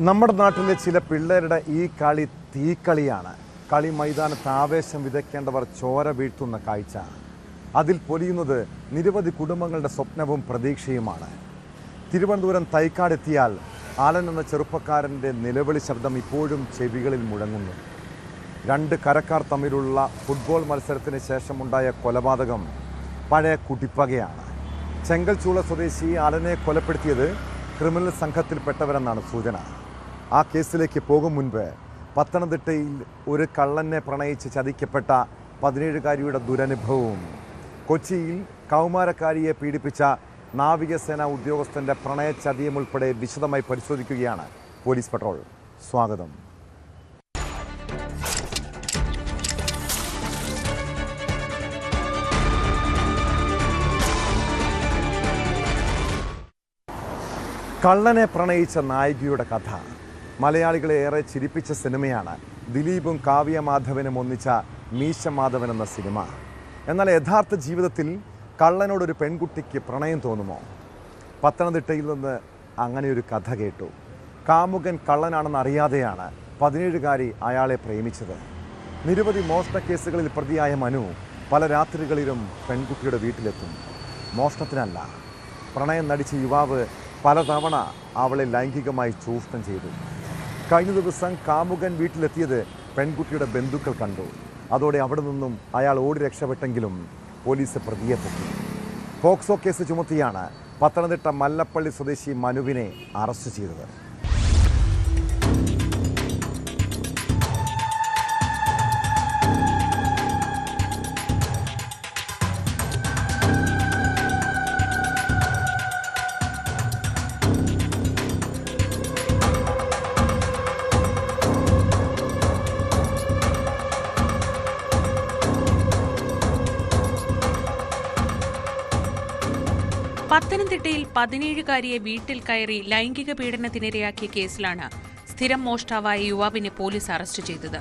നമ്മുടെ നാട്ടിലെ ചില പിള്ളേരുടെ ഈ കളി തീക്കളിയാണ്. കളി മൈതാനത്ത് ആവേശം വിതയ്ക്കേണ്ടവർ ചോര വീഴ്ത്തുന്ന കാഴ്ച. അതിൽ പൊലിയുന്നത് നിരവധി കുടുംബങ്ങളുടെ സ്വപ്നവും പ്രതീക്ഷയുമാണ്. തിരുവനന്തപുരം തൈക്കാടെത്തിയാൽ ആലൻ എന്ന ചെറുപ്പക്കാരൻ്റെ നിലവിളി ശബ്ദം ഇപ്പോഴും ചെവികളിൽ മുഴങ്ങുന്നു. രണ്ട് കരക്കാർ തമ്മിലുള്ള ഫുട്ബോൾ മത്സരത്തിന് ശേഷമുണ്ടായ കൊലപാതകം പഴയ കുടിപ്പകയാണ്. ചെങ്കൽച്ചൂള സ്വദേശി ആലനെ കൊലപ്പെടുത്തിയത് ക്രിമിനൽ സംഘത്തിൽപ്പെട്ടവരെന്നാണ് സൂചന. ആ കേസിലേക്ക് പോകും മുൻപ് പത്തനംതിട്ടയിൽ ഒരു കള്ളനെ പ്രണയിച്ച് ചതിക്കപ്പെട്ട 17കാരിയുടെ ദുരനുഭവവും, കൊച്ചിയിൽ കൗമാരക്കാരിയെ പീഡിപ്പിച്ച നാവികസേന ഉദ്യോഗസ്ഥൻ്റെ പ്രണയചതിയും ഉൾപ്പെടെ വിശദമായി പരിശോധിക്കുകയാണ് പോലീസ് പട്രോൾ. സ്വാഗതം. കള്ളനെ പ്രണയിച്ച നായികയുടെ കഥ. മലയാളികളെ ഏറെ ചിരിപ്പിച്ച സിനിമയാണ് ദിലീപും കാവ്യ മാധവനും ഒന്നിച്ച മീശ മാധവൻ എന്ന സിനിമ. എന്നാൽ യഥാർത്ഥ ജീവിതത്തിൽ കള്ളനോടൊരു പെൺകുട്ടിക്ക് പ്രണയം തോന്നുമോ? പത്തനംതിട്ടയിൽ നിന്ന് അങ്ങനെയൊരു കഥ കേട്ടു. കാമുകൻ കള്ളനാണെന്ന് അറിയാതെയാണ് 17കാരി അയാളെ പ്രേമിച്ചത്. നിരവധി മോഷണ കേസുകളിൽ പ്രതിയായ മനു പല രാത്രികളിലും പെൺകുട്ടിയുടെ വീട്ടിലെത്തും. മോഷണത്തിനല്ല, പ്രണയം നടിച്ച യുവാവ് പലതവണ അവളെ ലൈംഗികമായി ചൂഷണം ചെയ്തു. കഴിഞ്ഞ ദിവസം കാമുകൻ വീട്ടിലെത്തിയത് പെൺകുട്ടിയുടെ ബന്ധുക്കൾ കണ്ടു. അതോടെ അവിടെ നിന്നും അയാൾ ഓടി രക്ഷപ്പെട്ടെങ്കിലും പോലീസ് പ്രതിയെ പൊക്കി. പോക്സോ കേസ് ചുമത്തിയാണ് പത്തനംതിട്ട മല്ലപ്പള്ളി സ്വദേശി മനുവിനെ അറസ്റ്റ് ചെയ്തത്. പത്തനംതിട്ടയിൽ 17കാരിയെ വീട്ടിൽ കയറി ലൈംഗിക പീഡനത്തിനിരയാക്കിയ കേസിലാണ് സ്ഥിരം മോഷ്ടാവായ യുവാവിനെ പോലീസ് അറസ്റ്റ് ചെയ്തത്.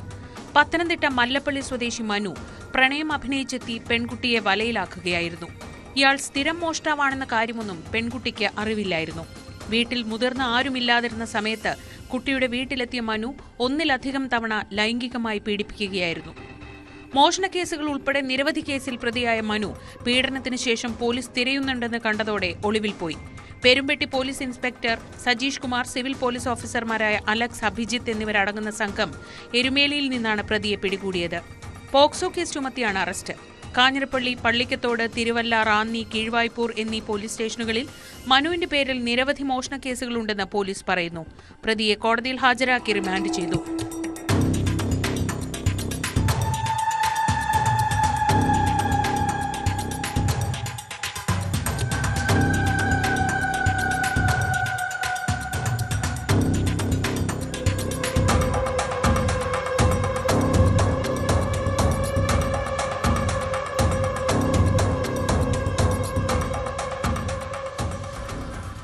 പത്തനംതിട്ട മല്ലപ്പള്ളി സ്വദേശി മനു പ്രണയം അഭിനയിച്ചെത്തി പെൺകുട്ടിയെ വലയിലാക്കുകയായിരുന്നു. ഇയാൾ സ്ഥിരം മോഷ്ടാവാണെന്ന കാര്യമൊന്നും പെൺകുട്ടിക്ക് അറിവില്ലായിരുന്നു. വീട്ടിൽ മുതിർന്ന ആരുമില്ലാതിരുന്ന സമയത്ത് കുട്ടിയുടെ വീട്ടിലെത്തിയ മനു ഒന്നിലധികം തവണ ലൈംഗികമായി പീഡിപ്പിക്കുകയായിരുന്നു. മോഷണക്കേസുകൾ ഉൾപ്പെടെ നിരവധി കേസിൽ പ്രതിയായ മനു പീഡനത്തിന് ശേഷം പോലീസ് തിരയുന്നുണ്ടെന്ന് കണ്ടതോടെ ഒളിവിൽ പോയി. Perumpetty police inspector Sajeesh Kumar, civil police ഓഫീസർമാരായ അലക്സ്, അഭിജിത്ത് എന്നിവരടങ്ങുന്ന സംഘം എരുമേലിയിൽ നിന്നാണ് പ്രതിയെ പിടികൂടിയത്. പോക്സോ കേസ് ചുമത്തിയാണ് അറസ്റ്റ്. കാഞ്ഞിരപ്പള്ളി, പള്ളിക്കത്തോട്, തിരുവല്ല, റാന്നി, കീഴ്വായ്പൂർ എന്നീ പോലീസ് സ്റ്റേഷനുകളിൽ മനുവിന്റെ പേരിൽ നിരവധി മോഷണ കേസുകളുണ്ടെന്ന് പോലീസ് പറയുന്നു. പ്രതിയെ കോടതിയിൽ ഹാജരാക്കി റിമാൻഡ് ചെയ്തു.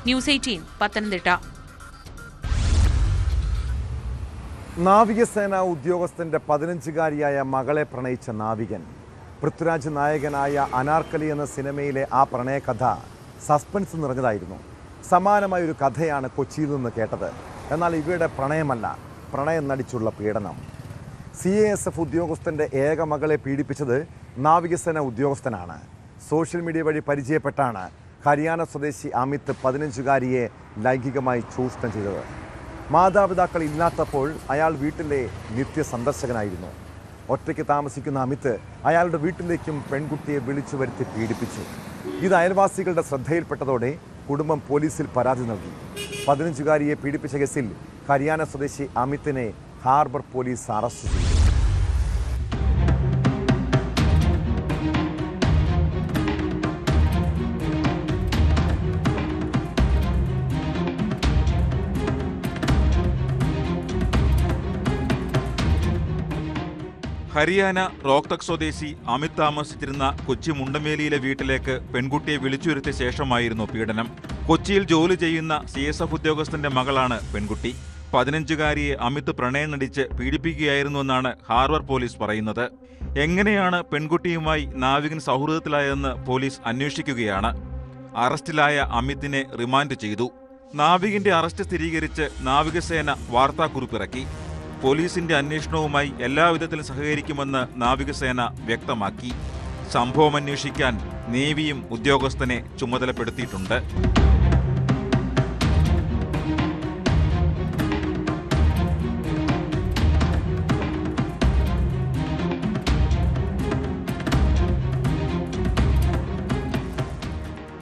ന്യൂസ് 18 പത്തനംതിട്ട. നാവികസേന ഉദ്യോഗസ്ഥന്റെ 15കാരിയായ മകളെ പ്രണയിച്ച നാവികൻ. പൃഥ്വിരാജ് നായകനായ അനാർക്കലി എന്ന സിനിമയിലെ ആ പ്രണയകഥ സസ്പെൻസ് നിറഞ്ഞതായിരുന്നു. സമാനമായൊരു കഥയാണ് കൊച്ചിയിൽ നിന്ന് കേട്ടത്. എന്നാൽ ഇവയുടെ പ്രണയമല്ല, പ്രണയം നടിച്ചുള്ള പീഡനം. CASF ഉദ്യോഗസ്ഥന്റെ ഏക മകളെ പീഡിപ്പിച്ചത് നാവികസേന ഉദ്യോഗസ്ഥനാണ്. സോഷ്യൽ മീഡിയ വഴി പരിചയപ്പെട്ടാണ് ഹരിയാന സ്വദേശി അമിത് 15കാരിയെ ലൈംഗികമായി ചൂഷണം ചെയ്തത്. മാതാപിതാക്കൾ ഇല്ലാത്തപ്പോൾ അയാൾ വീട്ടിലെ നിത്യസന്ദർശകനായിരുന്നു. ഒറ്റയ്ക്ക് താമസിക്കുന്ന അമിത് അയാളുടെ വീട്ടിലേക്കും പെൺകുട്ടിയെ വിളിച്ചു വരുത്തി പീഡിപ്പിച്ചു. ഇത് അയൽവാസികളുടെ ശ്രദ്ധയിൽപ്പെട്ടതോടെ കുടുംബം പോലീസിൽ പരാതി നൽകി. 15കാരിയെ പീഡിപ്പിച്ച കേസിൽ ഹരിയാന സ്വദേശി അമിതിനെ ഹാർബർ പോലീസ് അറസ്റ്റ് ചെയ്തു. ഹരിയാന റോഹ്തക് സ്വദേശി അമിത് താമസിച്ചിരുന്ന കൊച്ചി മുണ്ടമേലിയിലെ വീട്ടിലേക്ക് പെൺകുട്ടിയെ വിളിച്ചുവരുത്തിയ ശേഷമായിരുന്നു പീഡനം. കൊച്ചിയിൽ ജോലി ചെയ്യുന്ന CSF ഉദ്യോഗസ്ഥന്റെ മകളാണ് പെൺകുട്ടി. 15കാരിയെ അമിത് പ്രണയം നടിച്ച് പീഡിപ്പിക്കുകയായിരുന്നുവെന്നാണ് ഹാർബർ പോലീസ് പറയുന്നത്. എങ്ങനെയാണ് പെൺകുട്ടിയുമായി നാവികൻ സൗഹൃദത്തിലായതെന്ന് പോലീസ് അന്വേഷിക്കുകയാണ്. അറസ്റ്റിലായ അമിതിനെ റിമാൻഡ് ചെയ്തു. നാവികന്റെ അറസ്റ്റ് സ്ഥിരീകരിച്ച് നാവികസേന വാർത്താക്കുറിപ്പിറക്കി. പോലീസിന്റെ അന്വേഷണവുമായി എല്ലാവിധത്തിലും സഹകരിക്കുമെന്ന് നാവികസേന വ്യക്തമാക്കി. സംഭവം അന്വേഷിക്കാൻ നേവിയും ഉദ്യോഗസ്ഥനെ ചുമതലപ്പെടുത്തിയിട്ടുണ്ട്.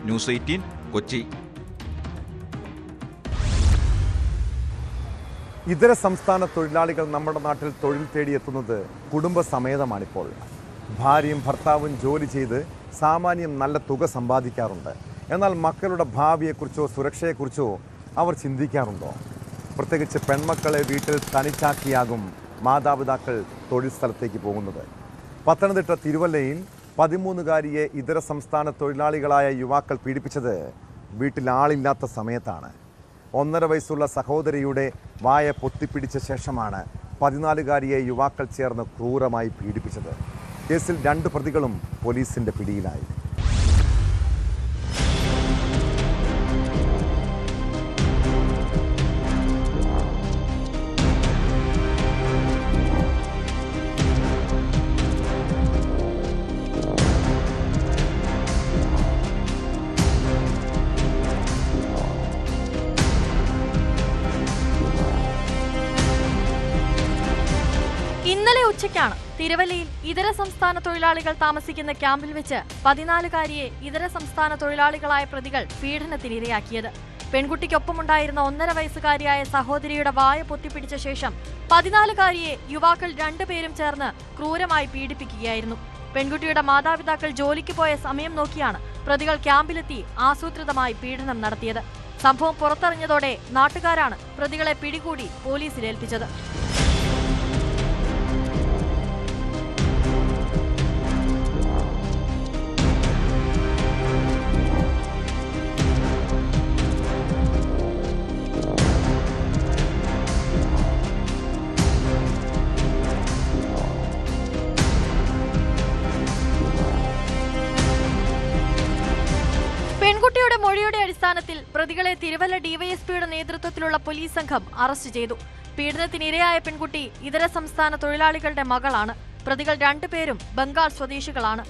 ന്യൂസ് 18 കൊച്ചി. ഇതര സംസ്ഥാന തൊഴിലാളികൾ നമ്മുടെ നാട്ടിൽ തൊഴിൽ തേടിയെത്തുന്നത് കുടുംബസമേതമാണിപ്പോൾ. ഭാര്യയും ഭർത്താവും ജോലി ചെയ്ത് സാമാന്യം നല്ല തുക സമ്പാദിക്കാറുണ്ട്. എന്നാൽ മക്കളുടെ ഭാവിയെക്കുറിച്ചോ സുരക്ഷയെക്കുറിച്ചോ അവർ ചിന്തിക്കാറുണ്ടോ? പ്രത്യേകിച്ച് പെൺമക്കളെ വീട്ടിൽ തനിച്ചാക്കിയാകും മാതാപിതാക്കൾ തൊഴിൽ സ്ഥലത്തേക്ക് പോകുന്നത്. പത്തനംതിട്ട തിരുവല്ലയിൽ 13-കാരിയെ ഇതര സംസ്ഥാന തൊഴിലാളികളായ യുവാക്കൾ പീഡിപ്പിച്ചത് വീട്ടിൽ ആളില്ലാത്ത സമയത്താണ്. 1.5 വയസ്സുള്ള സഹോദരിയുടെ വായ പൊത്തിപ്പിടിച്ച ശേഷമാണ് 14-കാരിയെ യുവാക്കൾ ചേർന്ന് ക്രൂരമായി പീഡിപ്പിച്ചത്. കേസിൽ 2 പ്രതികളും പോലീസിന്റെ പിടിയിലായി. ഇന്നലെ ഉച്ചയ്ക്കാണ് തിരുവല്ലയിൽ ഇതര സംസ്ഥാന തൊഴിലാളികൾ താമസിക്കുന്ന ക്യാമ്പിൽ വെച്ച് 14-കാരിയെ ഇതര സംസ്ഥാന തൊഴിലാളികളായ പ്രതികൾ പീഡനത്തിനിരയാക്കിയത്. പെൺകുട്ടിക്കൊപ്പമുണ്ടായിരുന്ന 1.5 വയസ്സുകാരിയായ സഹോദരിയുടെ വായ പൊത്തിപ്പിടിച്ച ശേഷം 14-കാരിയെ യുവാക്കൾ 2 പേരും ചേർന്ന് ക്രൂരമായി പീഡിപ്പിക്കുകയായിരുന്നു. പെൺകുട്ടിയുടെ മാതാപിതാക്കൾ ജോലിക്ക് പോയ സമയം നോക്കിയാണ് പ്രതികൾ ക്യാമ്പിലെത്തി ആസൂത്രിതമായി പീഡനം നടത്തിയത്. സംഭവം പുറത്തറിഞ്ഞതോടെ നാട്ടുകാരാണ് പ്രതികളെ പിടികൂടി പോലീസിലേൽപ്പിച്ചത്. പെൺകുട്ടിയുടെ മൊഴിയുടെ അടിസ്ഥാനത്തിൽ പ്രതികളെ തിരുവല്ല ഡിവൈഎസ്പിയുടെ നേതൃത്വത്തിലുള്ള പോലീസ് സംഘം അറസ്റ്റ് ചെയ്തു. പീഡനത്തിനിരയായ പെൺകുട്ടി ഇതര സംസ്ഥാന തൊഴിലാളികളുടെ മകളാണ്. പ്രതികൾ 2 പേരും ബംഗാൾ സ്വദേശികളാണ്.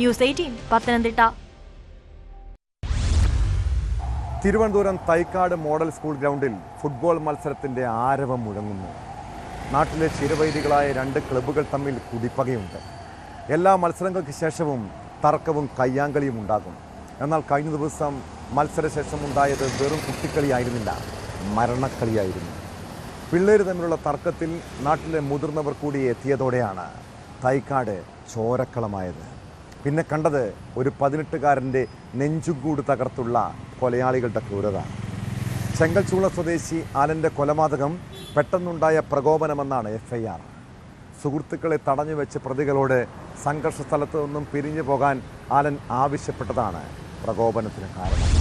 News 18 Pathanamthitta. Thiruvananthapuram Thycaud model school ഗ്രൗണ്ടിൽ ഫുട്ബോൾ മത്സരത്തിന്റെ ആരവം മുഴങ്ങുന്നു. നാട്ടിലെ ചിരവൈരികളായ 2 ക്ലബ്ബുകൾ തമ്മിൽ കുടിപ്പകയുണ്ട്. എല്ലാ മത്സരങ്ങൾക്ക് ശേഷവും തർക്കവും കയ്യാങ്കളിയും ഉണ്ടാകും. എന്നാൽ കഴിഞ്ഞ ദിവസം മത്സരശേഷം ഉണ്ടായത് വെറും കുട്ടിക്കളിയായിരുന്നില്ല, മരണക്കളിയായിരുന്നു. പിള്ളേർ തമ്മിലുള്ള തർക്കത്തിൽ നാട്ടിലെ മുതിർന്നവർ കൂടി എത്തിയതോടെയാണ് തൈക്കാട് ചോരക്കളമായത്. പിന്നെ കണ്ടത് ഒരു 18-കാരൻ്റെ നെഞ്ചുകൂട് തകർത്തുള്ള കൊലയാളികളുടെ ക്രൂരത. ചെങ്കൽച്ചൂള സ്വദേശി ആലൻ്റെ കൊലപാതകം പെട്ടെന്നുണ്ടായ പ്രകോപനമെന്നാണ് FIR. സുഹൃത്തുക്കളെ തടഞ്ഞുവെച്ച് പ്രതികളോട് സംഘർഷ സ്ഥലത്തു നിന്നും പിരിഞ്ഞു പോകാൻ ആലൻ ആവശ്യപ്പെട്ടതാണ് പ്രകോപനത്തിന് കാരണം.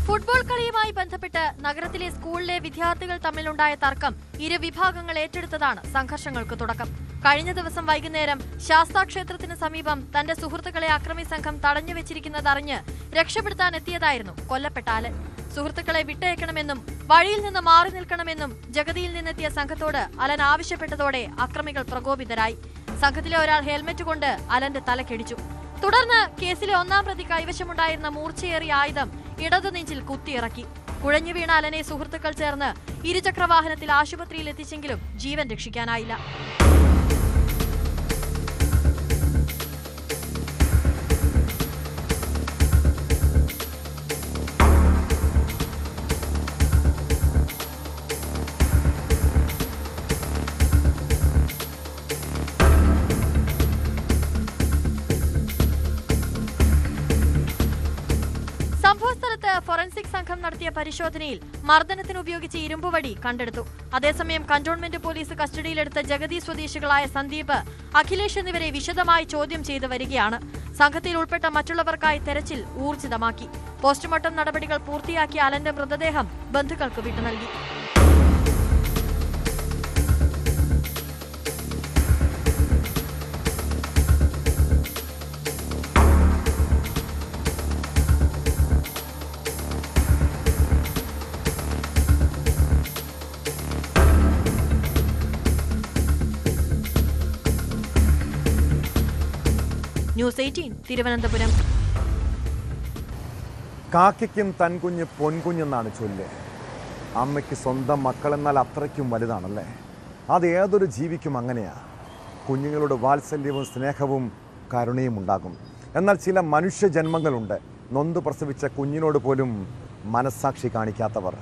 ഫുട്ബോൾ കളിയുമായി ബന്ധപ്പെട്ട് നഗരത്തിലെ സ്കൂളിലെ വിദ്യാർത്ഥികൾ തമ്മിലുണ്ടായ തർക്കം ഇരു വിഭാഗങ്ങൾ ഏറ്റെടുത്തതാണ് സംഘർഷങ്ങൾക്ക് തുടക്കം. കഴിഞ്ഞ ദിവസം വൈകുന്നേരം ശാസ്താക്ഷേത്രത്തിന് സമീപം തന്റെ സുഹൃത്തുക്കളെ അക്രമി സംഘം തടഞ്ഞുവെച്ചിരിക്കുന്നതറിഞ്ഞ് രക്ഷപ്പെടുത്താൻ എത്തിയതായിരുന്നു കൊല്ലപ്പെട്ട ആലൻ. സുഹൃത്തുക്കളെ വിട്ടയക്കണമെന്നും വഴിയിൽ നിന്ന് മാറി നിൽക്കണമെന്നും ജഗതിയിൽ നിന്നെത്തിയ സംഘത്തോട് അലൻ ആവശ്യപ്പെട്ടതോടെ അക്രമികൾ പ്രകോപിതരായി. സംഘത്തിലെ ഒരാൾ ഹെൽമറ്റ് കൊണ്ട് അലന്റെ തലക്കടിച്ചു. തുടർന്ന് കേസിലെ 1-ാം പ്രതി കൈവശമുണ്ടായിരുന്ന മൂർച്ചയേറിയ ആയുധം ഇടതുനെഞ്ചിൽ കുത്തിയിറക്കി. കുഴഞ്ഞു വീണ അലനെ സുഹൃത്തുക്കൾ ചേർന്ന് ഇരുചക്രവാഹനത്തിൽ ആശുപത്രിയിൽ എത്തിച്ചെങ്കിലും ജീവൻ രക്ഷിക്കാനായില്ല. ഫോറൻസിക് സംഘം നടത്തിയ പരിശോധനയിൽ മർദ്ദനത്തിന് ഉപയോഗിച്ച ഇരുമ്പുവടി കണ്ടെടുത്തു. അതേസമയം കന്റോൺമെന്റ് പോലീസ് കസ്റ്റഡിയിലെടുത്ത ജഗതി സ്വദേശികളായ സന്ദീപ്, അഖിലേഷ് എന്നിവരെ വിശദമായി ചോദ്യം ചെയ്തു വരികയാണ്. സംഘത്തിൽ ഉൾപ്പെട്ട മറ്റുള്ളവർക്കായി തെരച്ചിൽ ഊർജിതമാക്കി. പോസ്റ്റ്മോർട്ടം നടപടികൾ പൂർത്തിയാക്കിയ അലന്റെ മൃതദേഹം ബന്ധുക്കൾക്ക് വിട്ടു നൽകി. ന്യൂസ് 18 തിരുവനന്തപുരം. കാക്കയ്ക്കും തൻകുഞ്ഞ് പൊൻകുഞ്ഞെന്നാണ് ചൊല്ല്. അമ്മയ്ക്ക് സ്വന്തം മക്കളെന്നാൽ അത്രയ്ക്കും വലുതാണല്ലേ. അത് ഏതൊരു ജീവിക്കും അങ്ങനെയാ. കുഞ്ഞുങ്ങളുടെ വാത്സല്യവും സ്നേഹവും കരുണയും ഉണ്ടാകും. എന്നാൽ ചില മനുഷ്യജന്മങ്ങളുണ്ട് നൊന്തു പ്രസവിച്ച കുഞ്ഞിനോട് പോലും മനസ്സാക്ഷി കാണിക്കാത്തവർ.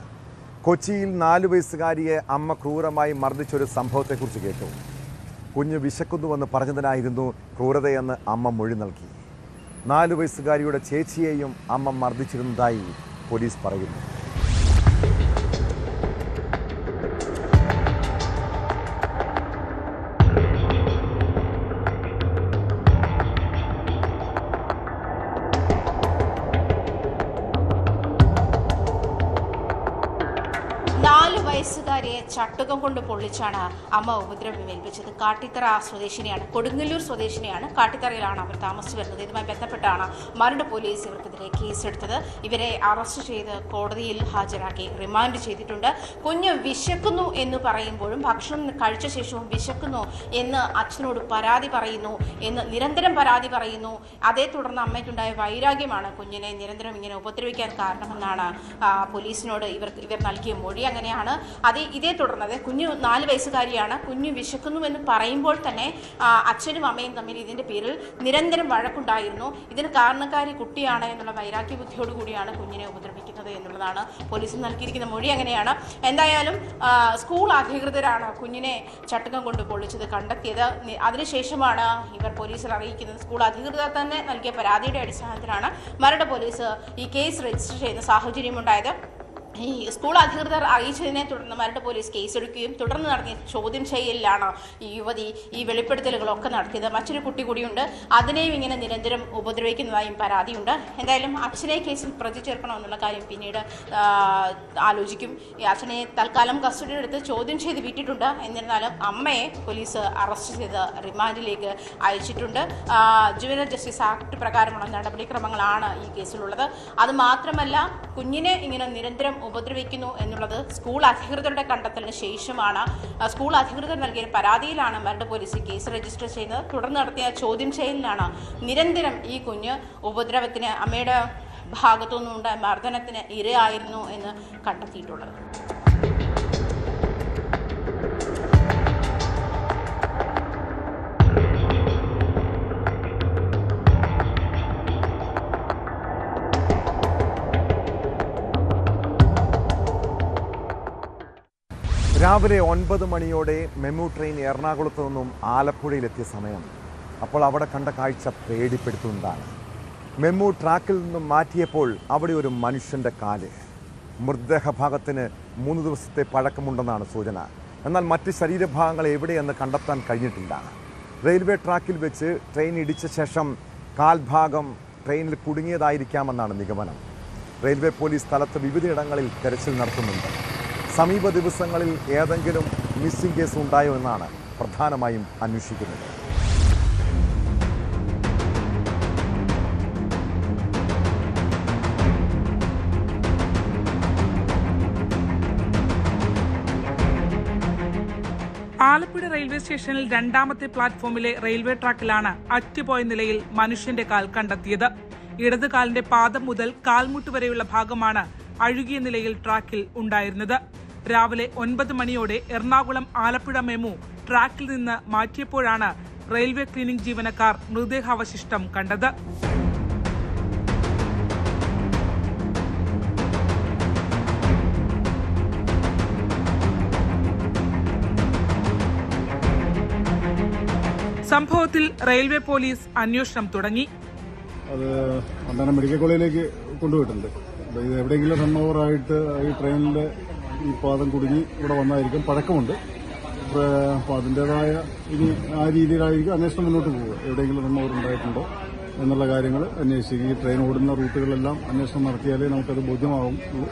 കൊച്ചിയിൽ 4 വയസ്സുകാരിയെ അമ്മ ക്രൂരമായി മർദ്ദിച്ചൊരു സംഭവത്തെക്കുറിച്ച് കേട്ടു. കുഞ്ഞ് വിശക്കുന്നുവെന്ന് പറഞ്ഞതിനായിരുന്നു ക്രൂരതയെന്ന് അമ്മ മൊഴി നൽകി. 4 വയസ്സുകാരിയുടെ ചേച്ചിയെയും അമ്മ മർദ്ദിച്ചിരുന്നതായി പോലീസ് പറയുന്നു. വയസ്സുകാരിയെ ചട്ടുകം കൊണ്ട് പൊള്ളിച്ചാണ് അമ്മ ഉപദ്രവമേൽപ്പിച്ചത്. കാട്ടിത്തറ സ്വദേശിനിയാണ്, കൊടുങ്ങല്ലൂർ സ്വദേശിനിയാണ്. കാട്ടിത്തറയിലാണ് അവർ താമസിച്ചു വരുന്നത്. ഇതുമായി ബന്ധപ്പെട്ടാണ് മരട് പോലീസ് ഇവർക്കെതിരെ കേസെടുത്തത്. ഇവരെ അറസ്റ്റ് ചെയ്ത് കോടതിയിൽ ഹാജരാക്കി റിമാൻഡ് ചെയ്തിട്ടുണ്ട്. കുഞ്ഞ് വിശക്കുന്നു എന്ന് പറയുമ്പോഴും ഭക്ഷണം കഴിച്ച ശേഷവും വിശക്കുന്നു എന്ന് അച്ഛനോട് പരാതി പറയുന്നു എന്ന് നിരന്തരം പരാതി പറയുന്നു. അതേ തുടർന്ന് അമ്മയ്ക്കുണ്ടായ വൈരാഗ്യമാണ് കുഞ്ഞിനെ നിരന്തരം ഇങ്ങനെ ഉപദ്രവിക്കാൻ കാരണമെന്നാണ് പോലീസിനോട് ഇവർ നൽകിയ മൊഴി. അങ്ങനെയാണ് ഇതേ തുടർന്ന് കുഞ്ഞു 4 വയസ്സുകാരിയാണ്. കുഞ്ഞു വിശക്കുന്നുവെന്ന് പറയുമ്പോൾ തന്നെ അച്ഛനും അമ്മയും തമ്മിൽ ഇതിൻ്റെ പേരിൽ നിരന്തരം വഴക്കുണ്ടായിരുന്നു. ഇതിന് കാരണക്കാരി കുട്ടിയാണ് എന്നുള്ള വൈരാഗ്യ ബുദ്ധിയോടുകൂടിയാണ് കുഞ്ഞിനെ ഉപദ്രവിക്കുന്നത് എന്നുള്ളതാണ് പോലീസിന് നൽകിയിരിക്കുന്ന മൊഴി. അങ്ങനെയാണ്. എന്തായാലും സ്കൂൾ അധികൃതരാണ് കുഞ്ഞിനെ ചട്ടുകം കൊണ്ട് പൊള്ളിച്ചത് കണ്ടെത്തിയത്. അതിനുശേഷമാണ് ഇവർ പോലീസിൽ അറിയിക്കുന്നത്. സ്കൂൾ അധികൃതർ തന്നെ നൽകിയ പരാതിയുടെ അടിസ്ഥാനത്തിലാണ് മരട് പോലീസ് ഈ കേസ് രജിസ്റ്റർ ചെയ്യുന്ന സാഹചര്യമുണ്ടായത്. ഈ സ്കൂൾ അധികൃതർ അറിയിച്ചതിനെ തുടർന്ന് മരട് പോലീസ് കേസെടുക്കുകയും തുടർന്ന് നടത്തിയ ചോദ്യം ചെയ്യലിലാണ് ഈ യുവതി ഈ വെളിപ്പെടുത്തലുകളൊക്കെ നടത്തിയത്. മറ്റൊരു കുട്ടി കൂടിയുണ്ട്, അതിനെയും ഇങ്ങനെ നിരന്തരം ഉപദ്രവിക്കുന്നതായും പരാതിയുണ്ട്. എന്തായാലും അച്ഛനെ കേസിൽ പ്രതി ചേർക്കണമെന്നുള്ള കാര്യം പിന്നീട് ആലോചിക്കും. ഈ അച്ഛനെ തൽക്കാലം കസ്റ്റഡിയിലെടുത്ത് ചോദ്യം ചെയ്ത് വിട്ടിട്ടുണ്ട്. എന്നിരുന്നാലും അമ്മയെ പോലീസ് അറസ്റ്റ് ചെയ്ത് റിമാൻഡിലേക്ക് അയച്ചിട്ടുണ്ട്. ജുവനൽ ജസ്റ്റിസ് ആക്ട് പ്രകാരമുള്ള നടപടിക്രമങ്ങളാണ് ഈ കേസിലുള്ളത്. അത് മാത്രമല്ല, കുഞ്ഞിനെ ഇങ്ങനെ നിരന്തരം ഉപദ്രവിക്കുന്നു എന്നുള്ളത് സ്കൂൾ അധികൃതരുടെ കണ്ടെത്തലിന് ശേഷമാണ്. സ്കൂൾ അധികൃതർ നൽകിയ പരാതിയിലാണ് മരട് പോലീസ് കേസ് രജിസ്റ്റർ ചെയ്യുന്നത്. തുടർന്ന് നടത്തിയ ചോദ്യം ചെയ്യലിലാണ് നിരന്തരം ഈ കുഞ്ഞ് ഉപദ്രവത്തിന് അമ്മയുടെ ഭാഗത്തുനിന്നുണ്ടായ മർദ്ദനത്തിന് ഇരയായിരുന്നു എന്ന് കണ്ടെത്തിയിട്ടുള്ളത്. രാവിലെ 9 മണിയോടെ മെമു ട്രെയിൻ എറണാകുളത്ത് നിന്നും ആലപ്പുഴയിലെത്തിയ സമയം. അപ്പോൾ അവിടെ കണ്ട കാഴ്ച പേടിപ്പെടുത്തുന്നതാണ്. മെമു ട്രാക്കിൽ നിന്നും മാറ്റിയപ്പോൾ അവിടെ ഒരു മനുഷ്യൻ്റെ കാല്. മൃതദേഹഭാഗത്തിന് 3 ദിവസത്തെ പഴക്കമുണ്ടെന്നാണ് സൂചന. എന്നാൽ മറ്റ് ശരീരഭാഗങ്ങൾ എവിടെയെന്ന് കണ്ടെത്താൻ കഴിഞ്ഞിട്ടില്ല. റെയിൽവേ ട്രാക്കിൽ വെച്ച് ട്രെയിൻ ഇടിച്ച ശേഷം കാൽഭാഗം ട്രെയിനിൽ കുടുങ്ങിയതായിരിക്കാമെന്നാണ് നിഗമനം. റെയിൽവേ പോലീസ് സ്ഥലത്ത് വിവിധയിടങ്ങളിൽ തെരച്ചിൽ നടത്തുന്നുണ്ട്. സമീപ ദിവസങ്ങളിൽ ഏതെങ്കിലും മിസ്സിംഗ് കേസ് ഉണ്ടായോ എന്നാണ് പ്രധാനമായും അന്വേഷിക്കുന്നത്. ആലപ്പുഴ റെയിൽവേ സ്റ്റേഷനിൽ 2ാമത്തെ പ്ലാറ്റ്ഫോമിലെ റെയിൽവേ ട്രാക്കിലാണ് അറ്റുപോയ നിലയിൽ മനുഷ്യന്റെ കാൽ കണ്ടെത്തിയത്. ഇടത് കാലിന്റെ പാദം മുതൽ കാൽമുട്ട് വരെയുള്ള ഭാഗമാണ് അഴുകിയ നിലയിൽ ട്രാക്കിൽ ഉണ്ടായിരുന്നത്. രാവിലെ 9 മണിയോടെ എറണാകുളം ആലപ്പുഴ മെമു ട്രാക്കിൽ നിന്ന് മാറ്റിയപ്പോഴാണ് റെയിൽവേ ക്ലീനിംഗ് ജീവനക്കാർ മൃതദേഹാവശിഷ്ടം കണ്ടത്. സംഭവത്തിൽ റെയിൽവേ പോലീസ് അന്വേഷണം തുടങ്ങി. അത് മെഡിക്കൽ കോളേജിലേക്ക് കൊണ്ടുപോയിട്ടുണ്ട്. ഇത് എവിടെയെങ്കിലും റൺ ഓവറായിട്ട് ഈ ട്രെയിനിൻ്റെ ഈ പാദം കുടുങ്ങി ഇവിടെ വന്നായിരിക്കും, പഴക്കമുണ്ട്. അപ്പോൾ അതിൻ്റേതായ ഇനി ആ രീതിയിലായിരിക്കും അന്വേഷണം മുന്നോട്ട് പോവുക. എവിടെയെങ്കിലും റൺ ഓവർ ഉണ്ടായിട്ടുണ്ടോ എന്നുള്ള കാര്യങ്ങൾ അന്വേഷിക്കും. ഈ ട്രെയിൻ ഓടുന്ന റൂട്ടുകളെല്ലാം അന്വേഷണം നടത്തിയാലേ നമുക്കത് ബോധ്യമാവുള്ളൂ.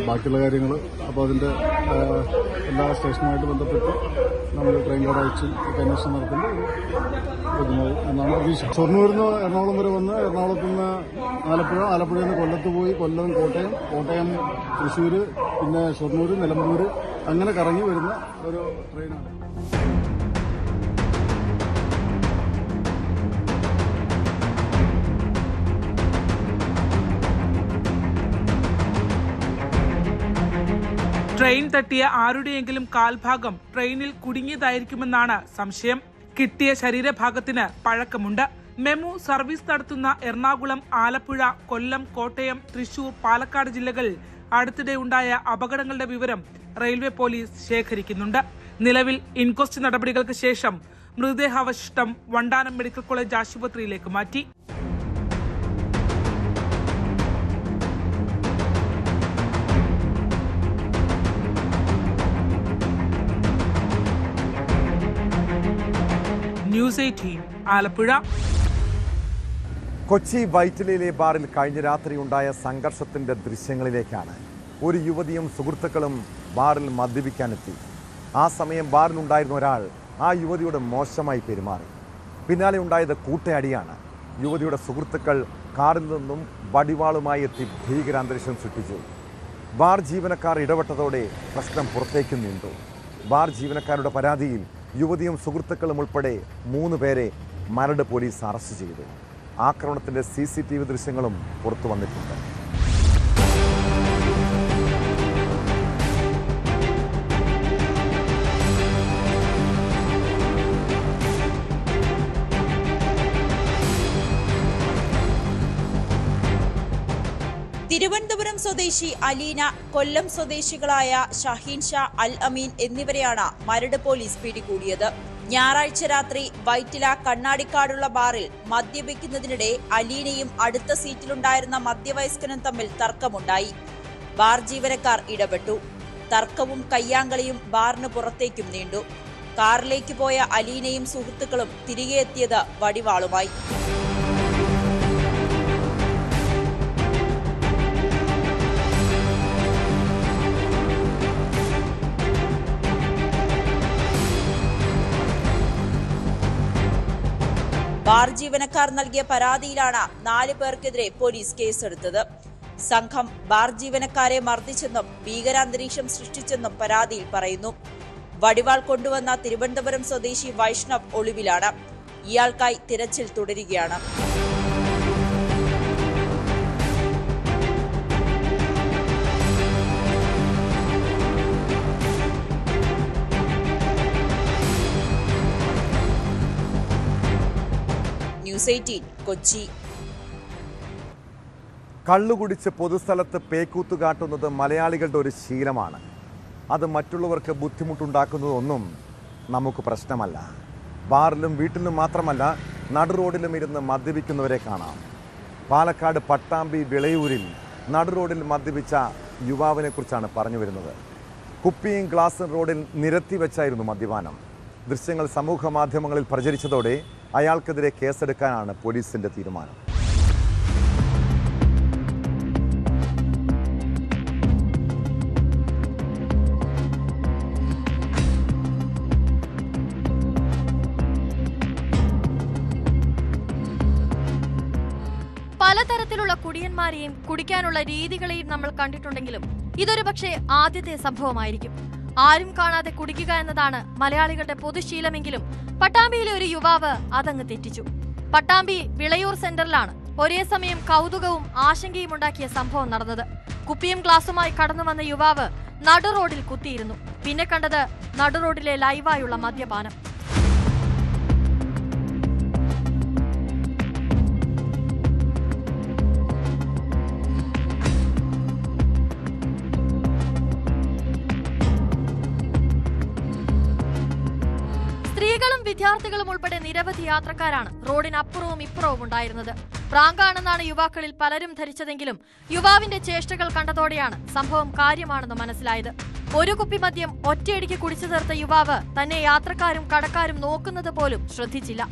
ബാക്കിയുള്ള കാര്യങ്ങൾ അപ്പോൾ അതിൻ്റെ എല്ലാ സ്റ്റേഷനുമായിട്ട് ബന്ധപ്പെട്ട് നമ്മൾ ട്രെയിൻ കാർഡ് അയച്ചും അന്വേഷണം നടത്തുമ്പോൾ ബോധ്യമാവും എന്നാണ് പ്രതീക്ഷ. ഷൊർണൂരിൽ നിന്ന് എറണാകുളം വരെ വന്ന് എറണാകുളത്ത് നിന്ന് ആലപ്പുഴയിൽ നിന്ന് കൊല്ലത്ത് പോയി, കൊല്ലം, കോട്ടയം, തൃശ്ശൂർ, പിന്നെ ഷൊർണൂർ, നിലമ്പൂർ അങ്ങനെ കറങ്ങി വരുന്ന ഒരു ട്രെയിനാണ്. ട്രെയിൻ തട്ടിയ ആരുടെയെങ്കിലും കാൽഭാഗം ട്രെയിനിൽ കുടുങ്ങിയതായിരിക്കുമെന്നാണ് സംശയം. കിട്ടിയ ശരീരഭാഗത്തിന് പഴക്കമുണ്ട്. മെമു സർവീസ് നടത്തുന്ന എറണാകുളം, ആലപ്പുഴ, കൊല്ലം, കോട്ടയം, തൃശൂർ, പാലക്കാട് ജില്ലകളിൽ അടുത്തിടെ ഉണ്ടായ അപകടങ്ങളുടെ വിവരം റെയിൽവേ പോലീസ് ശേഖരിക്കുന്നുണ്ട്. നിലവിൽ ഇൻക്വസ്റ്റ് നടപടികൾക്ക് ശേഷം മൃതദേഹാവശിഷ്ടം വണ്ടാനം മെഡിക്കൽ കോളേജ് ആശുപത്രിയിലേക്ക് മാറ്റി. ന്യൂസ് 18 ആലപ്പുഴ. കൊച്ചി വൈറ്റിലയിലെ ബാറിൽ കഴിഞ്ഞ രാത്രി ഉണ്ടായ സംഘർഷത്തിന്റെ ദൃശ്യങ്ങളിലേക്കാണ്. ഒരു യുവതിയും സുഹൃത്തുക്കളും ബാറിൽ മദ്യപിക്കാനെത്തി. ആ സമയം ബാറിലുണ്ടായിരുന്ന ഒരാൾ ആ യുവതിയോട് മോശമായി പെരുമാറി. പിന്നാലെ ഉണ്ടായത് കൂട്ടയടിയാണ്. യുവതിയുടെ സുഹൃത്തുക്കൾ കാറിൽ നിന്നും വടിവാളുമായി എത്തി ഭീകരാന്തരീക്ഷം സൃഷ്ടിച്ചു. ബാർ ജീവനക്കാർ ഇടപെട്ടതോടെ പ്രശ്നം പുറത്തേക്ക് നീണ്ടു. ബാർ ജീവനക്കാരുടെ പരാതിയിൽ യുവതിയും സുഹൃത്തുക്കളും ഉൾപ്പെടെ 3 പേരെ മരട് പോലീസ് അറസ്റ്റ് ചെയ്തു. ആക്രമണത്തിന്റെ CCTV ദൃശ്യങ്ങളും പുറത്തു വന്നിട്ടുണ്ട്. തിരുവനന്തപുരം സ്വദേശി അലീന, കൊല്ലം സ്വദേശികളായ ഷഹീൻ ഷാ, അൽ അമീൻ എന്നിവരെയാണ് മരട് പോലീസ് പിടികൂടിയത്. ഞായറാഴ്ച രാത്രി വൈറ്റില കണ്ണാടിക്കാടുള്ള ബാറിൽ മദ്യപിക്കുന്നതിനിടെ അലീനയും അടുത്ത സീറ്റിലുണ്ടായിരുന്ന മധ്യവയസ്കനും തമ്മിൽ തർക്കമുണ്ടായി. ബാർ ജീവനക്കാർ ഇടപെട്ടു. തർക്കവും കയ്യാങ്കളിയും ബാറിന് പുറത്തേക്കും നീണ്ടു. കാറിലേക്ക് പോയ അലീനയും സുഹൃത്തുക്കളും തിരികെ എത്തിയത് വടിവാളുമായി. ബാർ ജീവനക്കാർ നൽകിയ പരാതിയിലാണ് 4 പേർക്കെതിരെ പോലീസ് കേസെടുത്തത്. സംഘം ബാർ ജീവനക്കാരെ മർദ്ദിച്ചെന്നും ഭീകരാന്തരീക്ഷം സൃഷ്ടിച്ചെന്നും പരാതിയിൽ പറയുന്നു. വടിവാൾ കൊണ്ടുവന്ന തിരുവനന്തപുരം സ്വദേശി വൈഷ്ണവ് ഒളിവിലാണ്. ഇയാൾക്കായി തിരച്ചിൽ തുടരുകയാണ്. ന്യൂസ് 18 കൊച്ചി. കള്ളുകുടിച്ച് പൊതുസ്ഥലത്ത് പേക്കൂത്ത് കാട്ടുന്നത് മലയാളികളുടെ ഒരു ശീലമാണ്. അത് മറ്റുള്ളവർക്ക് ബുദ്ധിമുട്ടുണ്ടാക്കുന്നതൊന്നും നമുക്ക് പ്രശ്നമല്ല. ബാറിലും വീട്ടിലും മാത്രമല്ല, നടുറോഡിലും ഇരുന്ന് മദ്യപിക്കുന്നവരെ കാണാം. പാലക്കാട് പട്ടാമ്പി വിളയൂരിൽ നടുറോഡിൽ മദ്യപിച്ച യുവാവിനെ കുറിച്ചാണ് പറഞ്ഞു വരുന്നത്. കുപ്പിയും ഗ്ലാസും റോഡിൽ നിരത്തി വെച്ചായിരുന്നു മദ്യപാനം. ദൃശ്യങ്ങൾ സമൂഹ മാധ്യമങ്ങളിൽ പ്രചരിച്ചതോടെ അയാൾക്കെതിരെ കേസെടുക്കാനാണ് പോലീസിന്റെ തീരുമാനം. പലതരത്തിലുള്ള കുടിയന്മാരെയും കുടിക്കാനുള്ള രീതികളെയും നമ്മൾ കണ്ടിട്ടുണ്ടെങ്കിലും ഇതൊരു പക്ഷേ ആദ്യത്തെ സംഭവമായിരിക്കും. ആരും കാണാതെ കുടിക്കുക എന്നതാണ് മലയാളികളുടെ പൊതുശീലമെങ്കിലും പട്ടാമ്പിയിലെ ഒരു യുവാവ് അതങ്ങ് തെറ്റിച്ചു. പട്ടാമ്പി വിളയൂർ സെന്ററിലാണ് ഒരേ സമയം കൗതുകവും ആശങ്കയും ഉണ്ടാക്കിയ സംഭവം നടന്നത്. കുപ്പിയും ഗ്ലാസുമായി കടന്നു വന്ന യുവാവ് നടുറോഡിൽ കുത്തിയിരുന്നു. പിന്നെ കണ്ടത് നടുറോഡിലെ ലൈവായുള്ള മദ്യപാനം. സ്ത്രീകളും വിദ്യാർത്ഥികളും ഉൾപ്പെടെ നിരവധി യാത്രക്കാരാണ് റോഡിനപ്പുറവും ഇപ്പുറവും ഉണ്ടായിരുന്നത്. പ്രാങ്കാണെന്നാണ് യുവാക്കളിൽ പലരും ധരിച്ചതെങ്കിലും യുവാവിന്റെ ചേഷ്ടകൾ കണ്ടതോടെയാണ് സംഭവം കാര്യമാണെന്ന് മനസ്സിലായത്. ഒരു കുപ്പി മദ്യം ഒറ്റയടിക്ക് കുടിച്ചു തീർത്ത യുവാവ് തന്നെ യാത്രക്കാരും കടക്കാരും നോക്കുന്നത് പോലും ശ്രദ്ധിച്ചില്ല.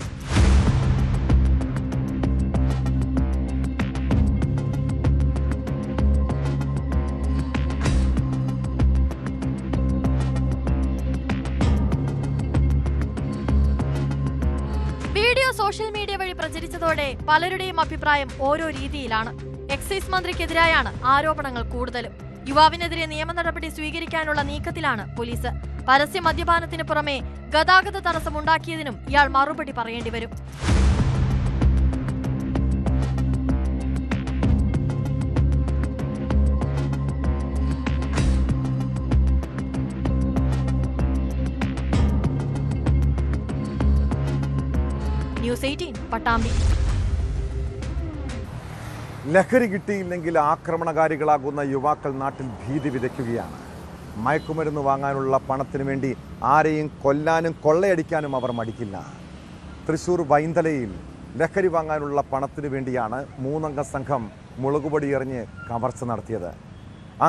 വീഡിയോ സോഷ്യൽ മീഡിയ വഴി പ്രചരിച്ചതോടെ പലരുടെയും അഭിപ്രായം ഓരോ രീതിയിലാണ്. എക്സൈസ് മന്ത്രിക്കെതിരായാണ് ആരോപണങ്ങൾ കൂടുതലും. യുവാവിനെതിരെ നിയമ നടപടി സ്വീകരിക്കാനുള്ള നീക്കത്തിലാണ് പോലീസ്. പരസ്യ മദ്യപാനത്തിന് പുറമെ ഗതാഗത തടസ്സമുണ്ടാക്കിയതിനും ഇയാൾ മറുപടി പറയേണ്ടി വരും. ന്യൂസ് 18 പട്ടാമ്പി. ലഹരി കിട്ടിയില്ലെങ്കിൽ ആക്രമണകാരികളാകുന്ന യുവാക്കൾ നാട്ടിൽ ഭീതി വിതയ്ക്കുകയാണ്. മയക്കുമരുന്ന് വാങ്ങാനുള്ള പണത്തിനു വേണ്ടി ആരെയും കൊല്ലാനും കൊള്ളയടിക്കാനും അവർ മടിക്കില്ല. തൃശൂർ വൈന്തലയിൽ ലഹരി വാങ്ങാനുള്ള പണത്തിനു വേണ്ടിയാണ് 3 അംഗ സംഘം മുളകുപൊടി എറിഞ്ഞ് കവർച്ച നടത്തിയത്.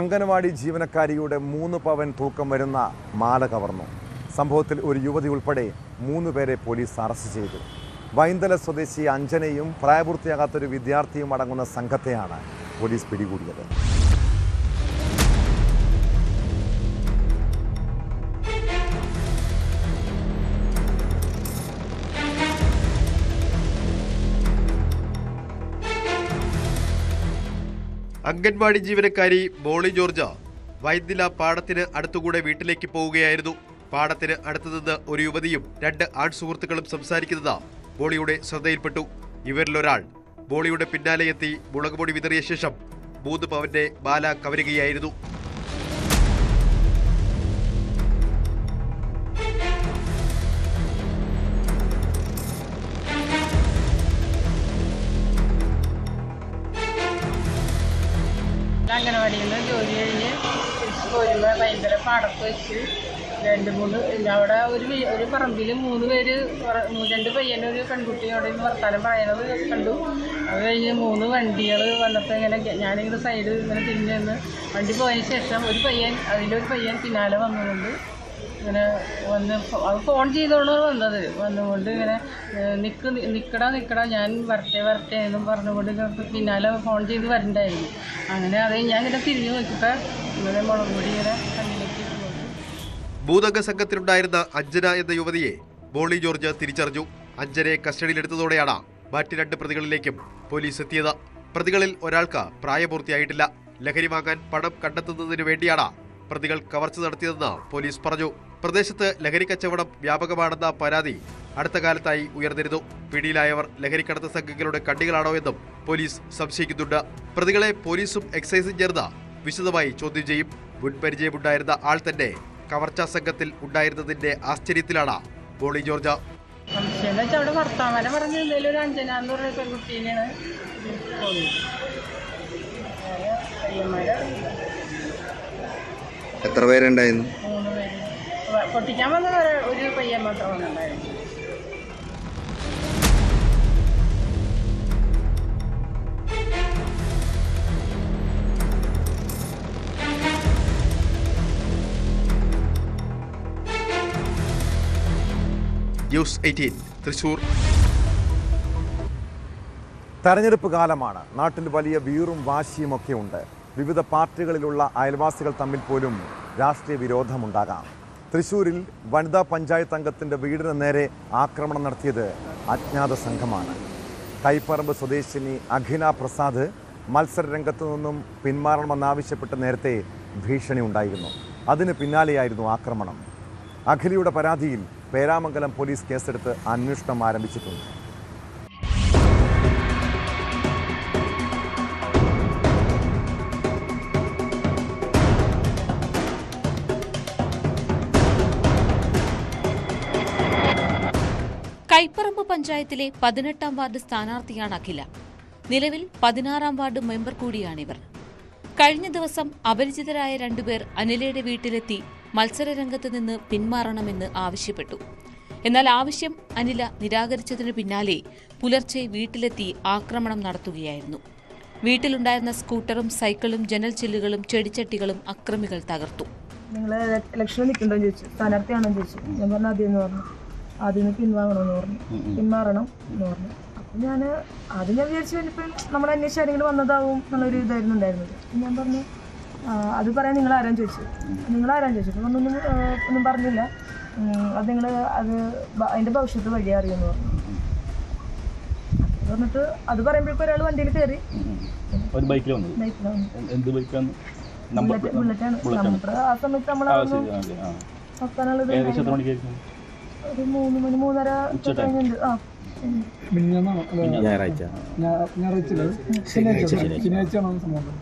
അംഗനവാടി ജീവനക്കാരിയുടെ 3 പവൻ തൂക്കം വരുന്ന മാല കവർന്നു. സംഭവത്തിൽ ഒരു യുവതി ഉൾപ്പെടെ 3 പേരെ പോലീസ് അറസ്റ്റ് ചെയ്തു. വൈന്തല സ്വദേശി അഞ്ജനയും പ്രായപൂർത്തിയാകാത്തൊരു വിദ്യാർത്ഥിയും അടങ്ങുന്ന സംഘത്തെയാണ് പോലീസ് പിടികൂടിയത്. അംഗൻവാടി ജീവനക്കാരി മോളി ജോർജ് വൈദ്യല പാടത്തിന് അടുത്തുകൂടെ വീട്ടിലേക്ക് പോവുകയായിരുന്നു. പാടത്തിന് അടുത്തുനിന്ന് ഒരു യുവതിയും 2 ആൺ സുഹൃത്തുക്കളും സംസാരിക്കുന്നത് മോളിയുടെ ശ്രദ്ധയിൽപ്പെട്ടു. ഇവരിലൊരാൾ മോളിയുടെ പിന്നാലെ എത്തി മുളകുപൊടി വിതറിയ ശേഷം 3 പവന്റെ മാല കവരുകയായിരുന്നു. അംഗനവാടിയിൽ നിന്ന് ജോലി കഴിഞ്ഞ് പോരുമ്പോൾ ഭയങ്കര പാടത്ത് വെച്ച് 2-3 അവിടെ ഒരു പറമ്പിൽ 3 പേര് 2 പയ്യനും ഒരു പെൺകുട്ടിയോടെ വർത്താനം പറയുന്നത് കണ്ടു. അത് കഴിഞ്ഞ് 3 വണ്ടികൾ വന്നപ്പോൾ ഇങ്ങനെ ഞാനിങ്ങനെ സൈഡ് ഇങ്ങനെ തിരിഞ്ഞ് നിന്ന് വണ്ടി പോയതിന് ശേഷം അതിലൊരു പയ്യൻ പിന്നാലെ വന്നുകൊണ്ട് ഇങ്ങനെ വന്ന് അത് ഫോൺ ചെയ്തോണ്ട് വന്നുകൊണ്ട് ഇങ്ങനെ നിൽക്കടാ ഞാൻ വരട്ടെ എന്നും പറഞ്ഞുകൊണ്ട് പിന്നാലെ ഫോൺ ചെയ്ത് വരണ്ടായിരുന്നു. അങ്ങനെ അത് ഞാൻ ഇങ്ങനെ തിരിഞ്ഞു നോക്കിയപ്പോൾ ഇങ്ങനെ മുളകുപൊടി ഇങ്ങനെ കണ്ണിലേക്ക്. 3 അംഗ സംഘത്തിലുണ്ടായിരുന്ന അഞ്ജന എന്ന യുവതിയെ മോളി ജോർജ് തിരിച്ചറിഞ്ഞു. അഞ്ജനയെ കസ്റ്റഡിയിലെടുത്തതോടെയാണ് മറ്റ് 2 പ്രതികളിലേക്കും പോലീസ് എത്തിയത്. പ്രതികളിൽ ഒരാൾക്ക് പ്രായപൂർത്തിയായിട്ടില്ല. ലഹരി വാങ്ങാൻ പണം കണ്ടെത്തുന്നതിന് വേണ്ടിയാണ് പ്രതികൾ കവർച്ച നടത്തിയതെന്ന് പോലീസ് പറഞ്ഞു. പ്രദേശത്ത് ലഹരി കച്ചവടം വ്യാപകമാണെന്ന പരാതി അടുത്ത കാലത്തായി ഉയർന്നിരുന്നു. പിടിയിലായവർ ലഹരിക്കടത്ത് സംഘങ്ങളുടെ കണ്ണികളാണോ എന്നും പോലീസ് സംശയിക്കുന്നുണ്ട്. പ്രതികളെ പോലീസും എക്സൈസും ചേർന്ന് വിശദമായി ചോദ്യം ചെയ്യും. മുൻപരിചയമുണ്ടായിരുന്ന ആൾ തന്നെ കവർച്ചാ സംഘത്തിൽ ഉണ്ടായിരുന്നതിന്റെ ആശ്ചര്യത്തിലാണ് മോളി ജോർജ്. സംശയം വെച്ചാൽ അവിടെ വർത്താമാനം പറഞ്ഞ് എന്തെങ്കിലും ഒരു അഞ്ജന എന്ന് പറഞ്ഞ പെൺകുട്ടീനെയാണ് തോന്നിയത്. എത്ര പേരുണ്ടായിരുന്നു? 3 പേര്. പൊട്ടിക്കാൻ വന്ന ഒരു പയ്യൻ മാത്രമാണ് ഉണ്ടായിരുന്നത്. ന്യൂസ് 18 തൃശൂർ. തെരഞ്ഞെടുപ്പ് കാലമാണ്. നാട്ടിൽ വലിയ വീറും വാശിയുമൊക്കെ ഉണ്ട്. വിവിധ പാർട്ടികളിലുള്ള അയൽവാസികൾ തമ്മിൽ പോലും രാഷ്ട്രീയ വിരോധമുണ്ടാകാം. തൃശ്ശൂരിൽ വനിതാ പഞ്ചായത്ത് അംഗത്തിൻ്റെ വീടിന് നേരെ ആക്രമണം നടത്തിയത് അജ്ഞാത സംഘമാണ്. കൈപ്പറമ്പ് സ്വദേശിനി അഖിന പ്രസാദ് മത്സര രംഗത്തു നിന്നും പിന്മാറണമെന്നാവശ്യപ്പെട്ട് നേരത്തെ ഭീഷണി ഉണ്ടായിരുന്നു. അതിന് പിന്നാലെയായിരുന്നു ആക്രമണം. അഖിലയുടെ പരാതിയിൽ പേരാമംഗലം പോലീസ് കേസെടുത്ത് അന്വേഷണം ആരംഭിച്ചിട്ടുണ്ട്. കൈപ്പറമ്പ് പഞ്ചായത്തിലെ 18ാം വാർഡ് സ്ഥാനാർത്ഥിയാണ് അഖില. നിലവിൽ 16ാം വാർഡ് മെമ്പർ കൂടിയാണിവർ. കഴിഞ്ഞ ദിവസം അപരിചിതരായ 2 പേർ അനിലയുടെ വീട്ടിലെത്തി മത്സരരംഗത്ത് നിന്ന് പിന്മാറണമെന്ന് ആവശ്യപ്പെട്ടു. എന്നാൽ ആവശ്യം അനില നിരാകരിച്ചതിനു പിന്നാലെ പുലർച്ചെ വീട്ടിലെത്തി ആക്രമണം നടത്തുകയായിരുന്നു. വീട്ടിലുണ്ടായിരുന്ന സ്കൂട്ടറും സൈക്കിളും ജനൽ ചില്ലുകളും ചെടിച്ചട്ടികളും അക്രമികൾ തകർത്തു. നിങ്ങൾ ഇലക്ഷനിൽ നിൽക്കണ്ടോന്ന് ചോദിച്ചു, സ്ഥാനാർത്ഥിയാണോ ചോദിച്ചു. ഞാൻ പറഞ്ഞു ആദ്യം പറഞ്ഞു, ആദ്യം പിൻവാങ്ങണമെന്ന് പറഞ്ഞു, പിന്മാറണം എന്ന് പറഞ്ഞു. അപ്പം ഞാൻ വിചാരിച്ചു ഇനിയിപ്പം നമ്മുടെ അന്വേഷിച്ച് ആരെങ്കിലും വന്നതാവും എന്നുള്ളൊരു ഇതായിരുന്നു ഉണ്ടായിരുന്നത്. ഞാൻ പറഞ്ഞു അത് പറയാൻ നിങ്ങൾ ആരാന്ന് ചോദിച്ചു. അപ്പം ഒന്നും പറഞ്ഞില്ല. അത് നിങ്ങൾ അതിൻ്റെ ഭവിഷ്യത്ത് വഴി അറിയുമെന്ന് പറഞ്ഞു. എന്നിട്ട് അത് പറയുമ്പോഴേക്കും ഒരാൾ വണ്ടിയിൽ കയറി. ബൈക്കിലാണ് ബുള്ളറ്റാണ്. ആ സമയത്ത് നമ്മളൊന്ന് നോക്കാനുള്ളത് ഒരു 3 മണി 3:30 കഴിഞ്ഞിട്ടുണ്ട്. ശനിയാഴ്ചയാണ് സംഭവം.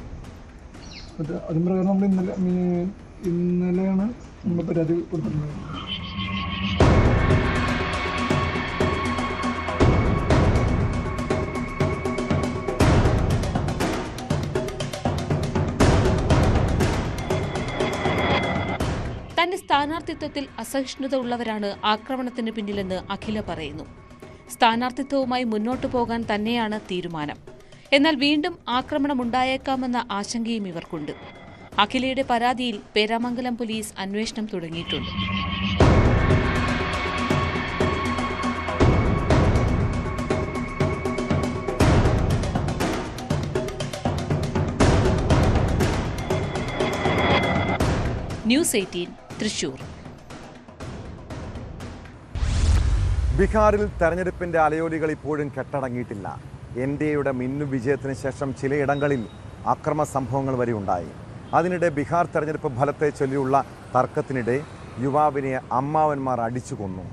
അതിന് പ്രകാരം നമ്മൾ ഇന്നലെയാണ് നമ്മൾ പരാതി കൊടുക്കുന്നത്. തന്റെ സ്ഥാനാർത്ഥിത്വത്തിൽ അസഹിഷ്ണുത ഉള്ളവരാണ് ആക്രമണത്തിന് പിന്നിലെന്ന് അഖില പറയുന്നു. സ്ഥാനാർത്ഥിത്വവുമായി മുന്നോട്ടു പോകാൻ തന്നെയാണ് തീരുമാനം. എന്നാൽ വീണ്ടും ആക്രമണമുണ്ടായേക്കാമെന്ന ആശങ്കയും ഇവർക്കുണ്ട്. അഖിലയുടെ പരാതിയിൽ പേരാമംഗലം പോലീസ് അന്വേഷണം തുടങ്ങിയിട്ടുണ്ട്. ന്യൂസ് 18 തൃശൂർ. ബീഹാറിൽ തെരഞ്ഞെടുപ്പിന്റെ അലയോലികൾ ഇപ്പോഴും കെട്ടടങ്ങിയിട്ടില്ല. എൻഡിഎയുടെ മിന്നു വിജയത്തിന് ശേഷം ചിലയിടങ്ങളിൽ അക്രമ സംഭവങ്ങൾ വരെ ഉണ്ടായി. അതിനിടെ ബീഹാർ തെരഞ്ഞെടുപ്പ് ഫലത്തെ ചൊല്ലിയുള്ള തർക്കത്തിനിടെ യുവാവിനെ അമ്മാവന്മാർ അടിച്ചു കൊന്നു.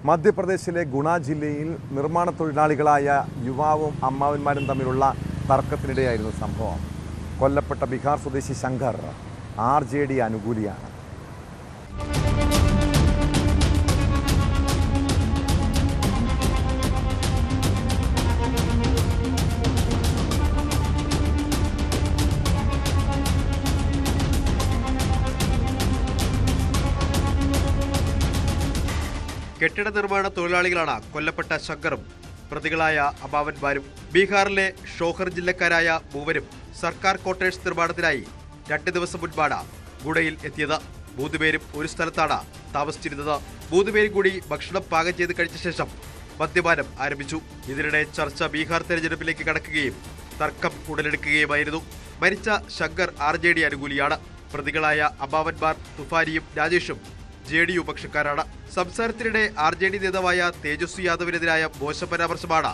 മധ്യപ്രദേശിലെ ഗുണ ജില്ലയിൽ നിർമ്മാണ തൊഴിലാളികളായ യുവാവും അമ്മാവന്മാരും തമ്മിലുള്ള തർക്കത്തിനിടെയായിരുന്നു സംഭവം. കൊല്ലപ്പെട്ട ബീഹാർ സ്വദേശി ശങ്കർ RJD അനുകൂലിയാണ്. കെട്ടിട നിർമ്മാണ തൊഴിലാളികളാണ് കൊല്ലപ്പെട്ട ശങ്കറും പ്രതികളായ അമ്മാവന്മാരും. ബീഹാറിലെ ഷോഹർ ജില്ലക്കാരായ മൂവരും സർക്കാർ ക്വാർട്ടേഴ്സ് നിർമ്മാണത്തിനായി 2 ദിവസം മുൻപാണ് ഗുഡയിൽ എത്തിയത്. 3 പേരും ഒരു സ്ഥലത്താണ് താമസിച്ചിരുന്നത്. 3 പേരും കൂടി ഭക്ഷണം പാകം ചെയ്ത് കഴിച്ച ശേഷം മദ്യപാനം ആരംഭിച്ചു. ഇതിനിടെ ചർച്ച ബീഹാർ തെരഞ്ഞെടുപ്പിലേക്ക് കടക്കുകയും തർക്കം ഉടലെടുക്കുകയുമായിരുന്നു. മരിച്ച ശങ്കർ RJD അനുകൂലിയാണ്. പ്രതികളായ അമ്മാവന്മാർ തുഫാനിയും രാജേഷും JDU പക്ഷക്കാരാണ്. സംസാരത്തിനിടെ RJD നേതാവായ തേജസ്വി യാദവിനെതിരായ മോശം പരാമർശമാണ്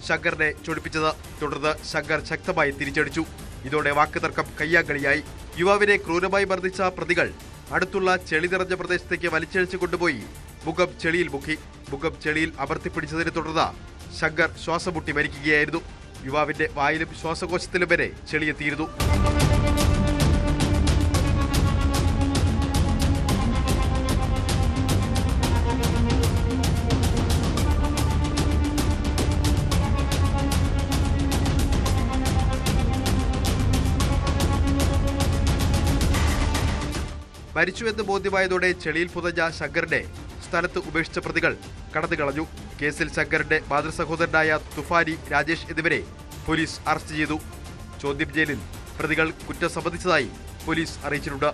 ശങ്കറിനെ ചൊടിപ്പിച്ചത്. തുടർന്ന് ശങ്കർ ശക്തമായി തിരിച്ചടിച്ചു. ഇതോടെ വാക്കുതർക്കം കയ്യാങ്കളിയായി. യുവാവിനെ ക്രൂരമായി മർദ്ദിച്ച പ്രതികൾ അടുത്തുള്ള ചെളി നിറഞ്ഞ പ്രദേശത്തേക്ക് വലിച്ചഴിച്ചു കൊണ്ടുപോയി മുഖം ചെളിയിൽ മുക്കി. മുഖം ചെളിയിൽ അമർത്തിപ്പിടിച്ചതിനെ തുടർന്ന് ശങ്കർ ശ്വാസം മുട്ടി മരിക്കുകയായിരുന്നു. യുവാവിന്റെ വായിലും ശ്വാസകോശത്തിലും വരെ ചെളിയെത്തിയിരുന്നു. മരിച്ചുവെന്ന് ബോധ്യമായതോടെ ചെളിയിൽ പുതഞ്ഞ ശങ്കറിനെ സ്ഥലത്ത് ഉപേക്ഷിച്ച പ്രതികൾ കടന്നു കളഞ്ഞു. കേസിൽ ശങ്കറിന്റെ മാതൃസഹോദരനായ തുഫാനി, രാജേഷ് എന്നിവരെ പോലീസ് അറസ്റ്റ് ചെയ്തു. ചോദ്യം ചെയ്യലിൽ പ്രതികൾ കുറ്റം സമ്മതിച്ചതായി പോലീസ് അറിയിച്ചിട്ടുണ്ട്.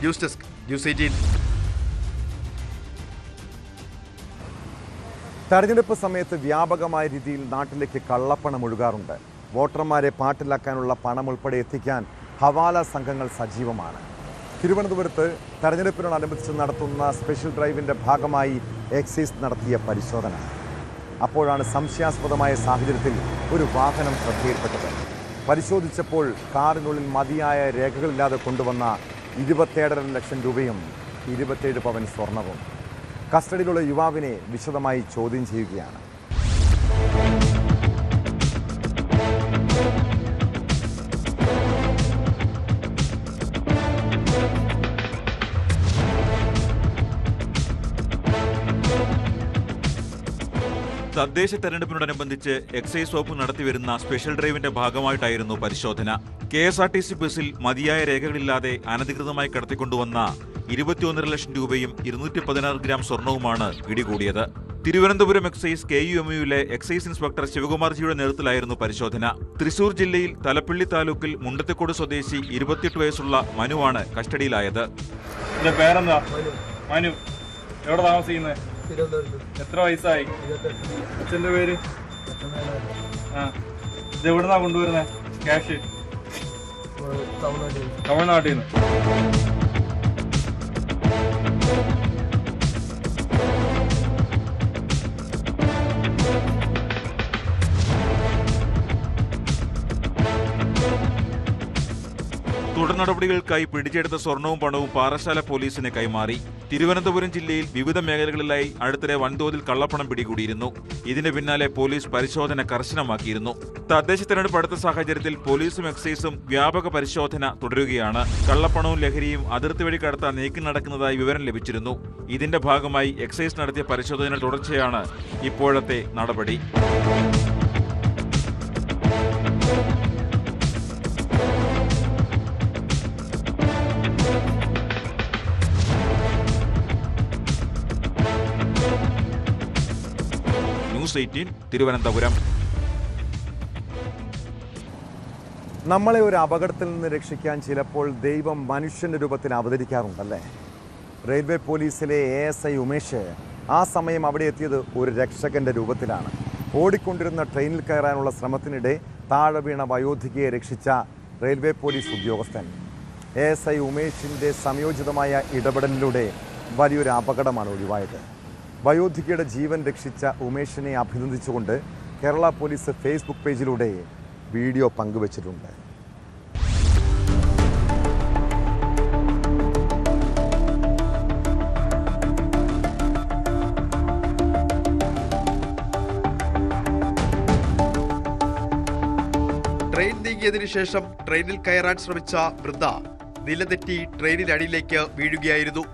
News desk news 18. തെരഞ്ഞെടുപ്പ് സമയത്ത് വ്യാപകമായ രീതിയിൽ നാട്ടിലേക്ക് കള്ളപ്പണം ഒഴുകാറുണ്ട്. വോട്ടർമാരെ പാട്ടിലാക്കാനുള്ള പണം ഉൾപ്പെടെ എത്തിക്കാൻ ഹവാല സംഘങ്ങൾ സജീവമാണ്. തിരുവനന്തപുരത്ത് തെരഞ്ഞെടുപ്പിനോടനുബന്ധിച്ച് നടത്തുന്ന സ്പെഷ്യൽ ഡ്രൈവിൻ്റെ ഭാഗമായി എക്സൈസ് നടത്തിയ പരിശോധന. അപ്പോഴാണ് സംശയാസ്പദമായ സാഹചര്യത്തിൽ ഒരു വാഹനം ശ്രദ്ധയിൽപ്പെട്ടത്. പരിശോധിച്ചപ്പോൾ കാറിനുള്ളിൽ മതിയായ രേഖകളില്ലാതെ കൊണ്ടുവന്ന 27.5 ലക്ഷം രൂപയും 27 പവൻ സ്വർണവും. കസ്റ്റഡിയിലുള്ള യുവാവിനെ വിശദമായി ചോദ്യം ചെയ്യുകയാണ്. തദ്ദേശ തെരഞ്ഞെടുപ്പിനോടനുബന്ധിച്ച് എക്സൈസ് വകുപ്പ് നടത്തിവരുന്ന സ്പെഷ്യൽ ഡ്രൈവിന്റെ ഭാഗമായിട്ടായിരുന്നു പരിശോധന. KSRTC ബസ്സിൽ മതിയായ രേഖകളില്ലാതെ അനധികൃതമായി കടത്തിക്കൊണ്ടുവന്ന 21.5 ലക്ഷം രൂപയും 216 ഗ്രാം സ്വർണവുമാണ് പിടികൂടിയത്. തിരുവനന്തപുരം എക്സൈസ് KUMUവിലെ എക്സൈസ് ഇൻസ്പെക്ടർ ശിവകുമാർജിയുടെ നേതൃത്വത്തിലായിരുന്നു പരിശോധന. തൃശൂർ ജില്ലയിൽ തലപ്പള്ളി താലൂക്കിൽ മുണ്ടത്തിക്കോട് സ്വദേശി 28 വയസ്സുള്ള മനുവാണ് കസ്റ്റഡിയിലായത്. പേരെന്താ? മനു. എവിടെ താമസിക്കുന്നത്? എത്ര വയസ്സായി? അച്ഛൻ്റെ പേര്? ഇത് എവിടുന്നാ കൊണ്ടുവരുന്നത് ക്യാഷ്? തമിഴ്നാട്ടിൽ നിന്ന്. തുടർ നടപടികൾക്കായി പിടിച്ചെടുത്ത സ്വർണവും പണവും പാറശാല പോലീസിന് കൈമാറി. തിരുവനന്തപുരം ജില്ലയിൽ വിവിധ മേഖലകളിലായി അടുത്തിടെ വൻതോതിൽ കള്ളപ്പണം പിടികൂടിയിരുന്നു. ഇതിന് പിന്നാലെ പോലീസ് പരിശോധന കർശനമാക്കിയിരുന്നു. തദ്ദേശ തെരഞ്ഞെടുപ്പ് അടുത്ത സാഹചര്യത്തിൽ പോലീസും എക്സൈസും വ്യാപക പരിശോധന തുടരുകയാണ്. കള്ളപ്പണവും ലഹരിയും അതിർത്തി വഴി കടത്താൻ നീക്കം നടക്കുന്നതായി വിവരം ലഭിച്ചിരുന്നു. ഇതിന്റെ ഭാഗമായി എക്സൈസ് നടത്തിയ പരിശോധന തുടർച്ചയാണ് ഇപ്പോഴത്തെ നടപടി. ന്യൂസ് 18 തിരുവനന്തപുരം. നമ്മളെ ഒരു അപകടത്തിൽ നിന്ന് രക്ഷിക്കാൻ ചിലപ്പോൾ ദൈവം മനുഷ്യന്റെ രൂപത്തിൽ അവതരിക്കാറുണ്ടല്ലേ? റെയിൽവേ പോലീസിലെ ASI ഉമേഷ് ആ സമയം അവിടെ എത്തിയത് ഒരു രക്ഷകന്റെ രൂപത്തിലാണ്. ഓടിക്കൊണ്ടിരുന്ന ട്രെയിനിൽ കയറാനുള്ള ശ്രമത്തിനിടെ താഴെ വീണ വയോധികയെ രക്ഷിച്ച റെയിൽവേ പോലീസ് ഉദ്യോഗസ്ഥൻ. ASI ഉമേഷിൻ്റെ സംയോജിതമായ ഇടപെടലിലൂടെ വലിയൊരു അപകടമാണ് ഒഴിവായത്. വയോധികയുടെ ജീവൻ രക്ഷിച്ച ഉമേഷിനെ അഭിനന്ദിച്ചുകൊണ്ട് കേരള പോലീസ് ഫേസ്ബുക്ക് പേജിലൂടെ വീഡിയോ പങ്കുവച്ചിട്ടുണ്ട്. ട്രെയിൻ നീങ്ങിയതിനു ശേഷം ട്രെയിനിൽ കയറാൻ ശ്രമിച്ച വൃദ്ധ നിലതെറ്റി ട്രെയിനിനടിയിലേക്ക് വീഴുകയായിരുന്നു.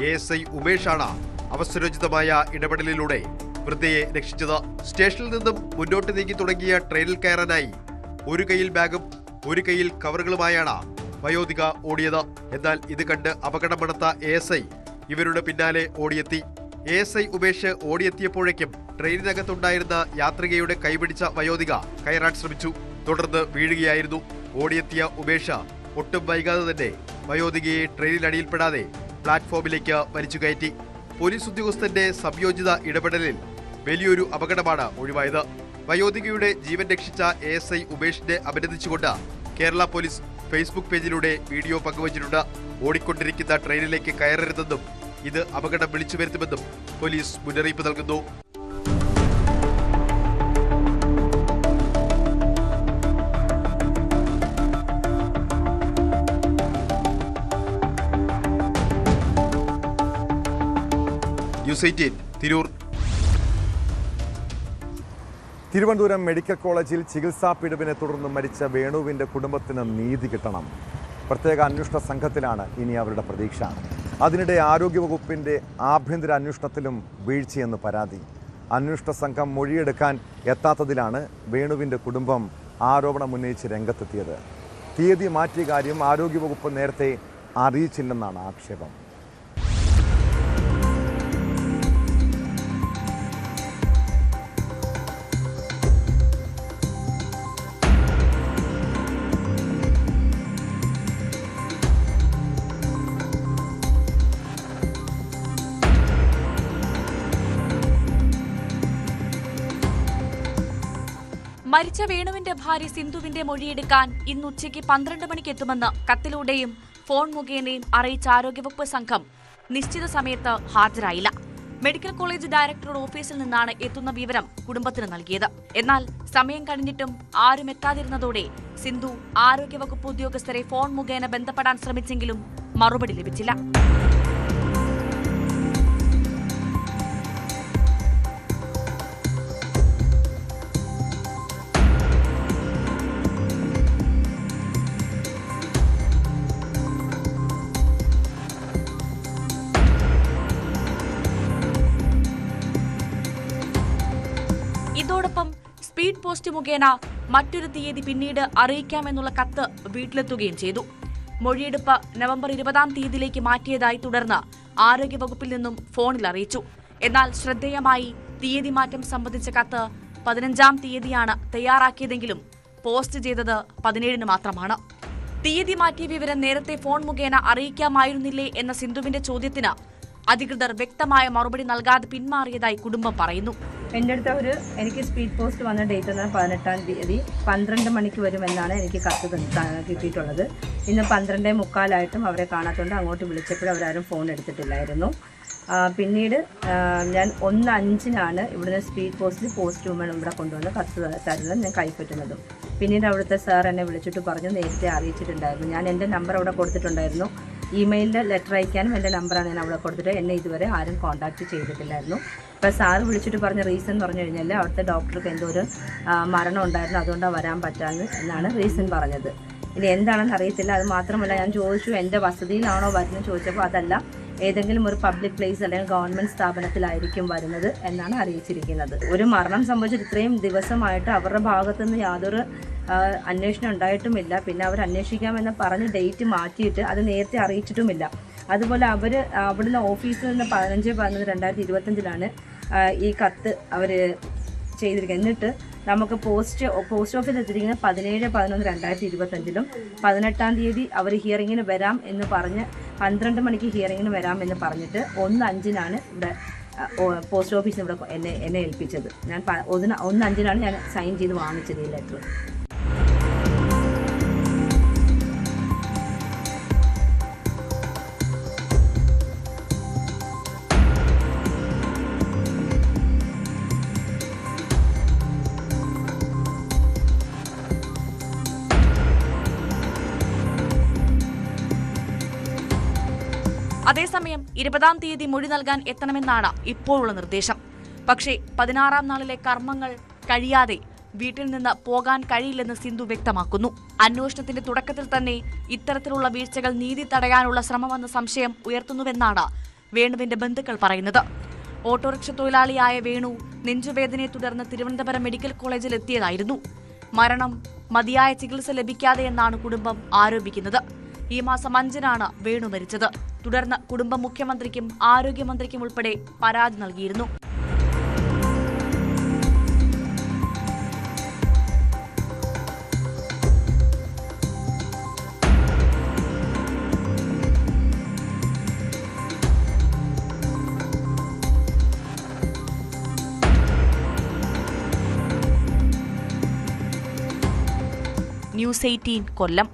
ASI ഉമേഷാണ് അവസരോചിതമായ ഇടപെടലിലൂടെ വൃദ്ധയെ രക്ഷിച്ചത്. സ്റ്റേഷനിൽ നിന്നും മുന്നോട്ട് നീങ്ങി തുടങ്ങിയ ട്രെയിനിൽ കയറാനായി ഒരു കൈയിൽ ബാഗും ഒരു കൈയിൽ കവറുകളുമായാണ് വയോധിക ഓടിയത്. എന്നാൽ ഇത് കണ്ട് അപകടം മണത്ത ASI ഇവരുടെ പിന്നാലെ ഓടിയെത്തി. ASI ഉമേഷ് ഓടിയെത്തിയപ്പോഴേക്കും ട്രെയിനിനകത്തുണ്ടായിരുന്ന യാത്രികയുടെ കൈപിടിച്ച വയോധിക കയറാൻ ശ്രമിച്ചു. തുടർന്ന് വീഴുകയായിരുന്നു. ഓടിയെത്തിയ ഉമേഷ് ഒട്ടും വൈകാതെ തന്നെ വയോധികയെ ട്രെയിനിനടിയിൽപ്പെടാതെ പ്ലാറ്റ്ഫോമിലേക്ക് വലിച്ചു കയറ്റി. പോലീസ് ഉദ്യോഗസ്ഥന്റെ സംയോജിത ഇടപെടലിൽ വലിയൊരു അപകടമാണ് ഒഴിവായത്. വയോധികയുടെ ജീവൻ രക്ഷിച്ച ASI ഉമേഷിനെ അഭിനന്ദിച്ചുകൊണ്ട് കേരള പോലീസ് ഫേസ്ബുക്ക് പേജിലൂടെ വീഡിയോ പങ്കുവച്ചിട്ടുണ്ട്. ഓടിക്കൊണ്ടിരിക്കുന്ന ട്രെയിനിലേക്ക് കയറരുതെന്നും ഇത് അപകടം വിളിച്ചു വരുത്തുമെന്നും പോലീസ് മുന്നറിയിപ്പ് നൽകുന്നു. ന്യൂസ് 18 തിരൂർ. തിരുവനന്തപുരം മെഡിക്കൽ കോളേജിൽ ചികിത്സാ പിഴവിനെ തുടർന്ന് മരിച്ച വേണുവിൻ്റെ കുടുംബത്തിന് നീതി കിട്ടണം. പ്രത്യേക അന്വേഷണ സംഘത്തിലാണ് ഇനി അവരുടെ പ്രതീക്ഷ. അതിനിടെ ആരോഗ്യവകുപ്പിൻ്റെ ആഭ്യന്തര അന്വേഷണത്തിലും വീഴ്ചയെന്ന് പരാതി. അന്വേഷണ സംഘം മൊഴിയെടുക്കാൻ എത്താത്തതിലാണ് വേണുവിൻ്റെ കുടുംബം ആരോപണം ഉന്നയിച്ച് രംഗത്തെത്തിയത്. തീയതി മാറ്റിയ കാര്യം ആരോഗ്യവകുപ്പ് നേരത്തെ അറിയിച്ചില്ലെന്നാണ് ആക്ഷേപം. മരിച്ച വേണുവിന്റെ ഭാര്യ സിന്ധുവിന്റെ മൊഴിയെടുക്കാൻ ഇന്ന് ഉച്ചയ്ക്ക് 12 മണിക്ക് എത്തുമെന്ന് കത്തിലൂടെയും ഫോൺ മുഖേനയും അറിയിച്ച ആരോഗ്യവകുപ്പ് സംഘം നിശ്ചിത സമയത്ത് ഹാജരായില്ല. മെഡിക്കൽ കോളേജ് ഡയറക്ടറുടെ ഓഫീസിൽ നിന്നാണ് എത്തുന്ന വിവരം കുടുംബത്തിന് നൽകിയത്. എന്നാൽ സമയം കഴിഞ്ഞിട്ടും ആരും എത്താതിരുന്നതോടെ സിന്ധു ആരോഗ്യവകുപ്പ് ഉദ്യോഗസ്ഥരെ ഫോൺ മുഖേന ബന്ധപ്പെടാൻ ശ്രമിച്ചെങ്കിലും മറുപടി ലഭിച്ചില്ല. ഇതോടൊപ്പം സ്പീഡ് പോസ്റ്റ് മുഖേന മറ്റൊരു തീയതി പിന്നീട് അറിയിക്കാമെന്നുള്ള കത്ത് വീട്ടിലെത്തുകയും ചെയ്തു. മൊഴിയെടുപ്പ് നവംബർ 20-ാം തീയതിയിലേക്ക് മാറ്റിയതായി തുടർന്ന് ആരോഗ്യവകുപ്പിൽ നിന്നും ഫോണിൽ അറിയിച്ചു. എന്നാൽ ശ്രദ്ധേയമായി തീയതി മാറ്റം സംബന്ധിച്ച കത്ത് 15-ാം തീയതിയാണ് തയ്യാറാക്കിയതെങ്കിലും പോസ്റ്റ് ചെയ്തത് 17-ന് മാത്രമാണ്. തീയതി മാറ്റിയ വിവരം നേരത്തെ ഫോൺ മുഖേന അറിയിക്കാമായിരുന്നില്ലേ എന്ന സിന്ധുവിന്റെ ചോദ്യത്തിന് അധികൃതർ വ്യക്തമായ മറുപടി നൽകാതെ പിന്മാറിയതായി കുടുംബം പറയുന്നു. എൻ്റെ അടുത്ത് എനിക്ക് സ്പീഡ് പോസ്റ്റ് വന്ന ഡേറ്റ് എന്നാണ് 18-ാം തീയതി 12 മണിക്ക് വരുമെന്നാണ് എനിക്ക് കത്ത് കിട്ടിയിട്ടുള്ളത്. ഇന്ന് 12:45 അവരെ കാണാത്തതുകൊണ്ട് അങ്ങോട്ട് വിളിച്ചപ്പോഴും അവരാരും ഫോൺ എടുത്തിട്ടില്ലായിരുന്നു. പിന്നീട് ഞാൻ 1:05 ഇവിടുന്ന് സ്പീഡ് പോസ്റ്റിൽ പോസ്റ്റ് വുമൺ ഇവിടെ കൊണ്ടുവന്ന് കത്ത് തരുന്നത് ഞാൻ കൈപ്പറ്റുന്നതും. പിന്നീട് അവിടുത്തെ സാർ എന്നെ വിളിച്ചിട്ട് പറഞ്ഞു നേരത്തെ അറിയിച്ചിട്ടുണ്ടായിരുന്നു. ഞാൻ എൻ്റെ നമ്പർ അവിടെ കൊടുത്തിട്ടുണ്ടായിരുന്നു. ഇമെയിലിൽ ലെറ്റർ അയക്കാനും എൻ്റെ നമ്പറാണ് ഞാൻ അവിടെ കൊടുത്തിട്ട് എന്നെ ഇതുവരെ ആരും കോൺടാക്റ്റ് ചെയ്തിട്ടില്ലായിരുന്നു. ഇപ്പോൾ സാറ് വിളിച്ചിട്ട് പറഞ്ഞ റീസൺ എന്ന് പറഞ്ഞു കഴിഞ്ഞാൽ അവിടുത്തെ ഡോക്ടർക്ക് എന്തോ ഒരു മരണം ഉണ്ടായിരുന്നു, അതുകൊണ്ടാണ് വരാൻ പറ്റാമെന്ന് എന്നാണ് റീസൺ പറഞ്ഞത്. ഇനി എന്താണെന്ന് അറിയത്തില്ല. അത് മാത്രമല്ല ഞാൻ ചോദിച്ചു എൻ്റെ വസതിയിലാണോ വരുന്നത് ചോദിച്ചപ്പോൾ അതല്ല, ഏതെങ്കിലും ഒരു പബ്ലിക് പ്ലേസ് അല്ലെങ്കിൽ ഗവൺമെൻറ് സ്ഥാപനത്തിലായിരിക്കും വരുന്നത് എന്നാണ് അറിയിച്ചിരിക്കുന്നത്. ഒരു മരണം സംഭവിച്ചിട്ട് ഇത്രയും ദിവസമായിട്ട് അവരുടെ ഭാഗത്തുനിന്ന് യാതൊരു അന്വേഷണം ഉണ്ടായിട്ടുമില്ല. പിന്നെ അവർ അന്വേഷിക്കാമെന്ന് പറഞ്ഞ് ഡേറ്റ് മാറ്റിയിട്ട് അത് നേരത്തെ അറിയിച്ചിട്ടുമില്ല. അതുപോലെ അവർ അവിടുന്ന് ഓഫീസിൽ നിന്ന് 15/11/2025 ഈ കത്ത് അവർ ചെയ്തിരിക്കുന്നത്. എന്നിട്ട് നമുക്ക് പോസ്റ്റ് ഓഫീസിൽ എത്തിയിരിക്കുന്നത് 17/11/2025 18-ാം തീയതി അവർ ഹിയറിങ്ങിന് വരാം എന്ന് പറഞ്ഞ് 12 മണിക്ക് ഹിയറിങ്ങിന് വരാം എന്ന് പറഞ്ഞിട്ട് 1:05 ഇവിടെ പോസ്റ്റ് ഓഫീസിൽ ഇവിടെ എന്നെ ഏൽപ്പിച്ചത്. ഞാൻ 1:05 ഞാൻ സൈൻ ചെയ്ത് വാങ്ങിച്ചത് ഈ ലെറ്റർ. അതേസമയം 20-ാം തീയതി മൊഴി നൽകാൻ എത്തണമെന്നാണ് ഇപ്പോഴുള്ള നിർദ്ദേശം. പക്ഷേ 16-ാം നാളിലെ കർമ്മങ്ങൾ കഴിയാതെ വീട്ടിൽ നിന്ന് പോകാൻ കഴിയില്ലെന്ന് സിന്ധു വ്യക്തമാക്കുന്നു. അന്വേഷണത്തിന്റെ തുടക്കത്തിൽ തന്നെ ഇത്തരത്തിലുള്ള വീഴ്ചകൾ നീതി തടയാനുള്ള ശ്രമമെന്ന സംശയം ഉയർത്തുന്നുവെന്നാണ് വേണുവിന്റെ ബന്ധുക്കൾ പറയുന്നത്. ഓട്ടോറിക്ഷ തൊഴിലാളിയായ വേണു നെഞ്ചുവേദനയെ തുടർന്ന് തിരുവനന്തപുരം മെഡിക്കൽ കോളേജിൽ എത്തിയതായിരുന്നു. മരണം മതിയായ ചികിത്സ ലഭിക്കാതെയെന്നാണ് കുടുംബം ആരോപിക്കുന്നത്. ഈ മാസം 5-നാണ് വേണു മരിച്ചത്. തുടർന്ന് കുടുംബം മുഖ്യമന്ത്രിക്കും ആരോഗ്യമന്ത്രിക്കും ഉൾപ്പെടെ പരാതി നൽകിയിരുന്നു. ന്യൂസ് 18 കൊല്ലം.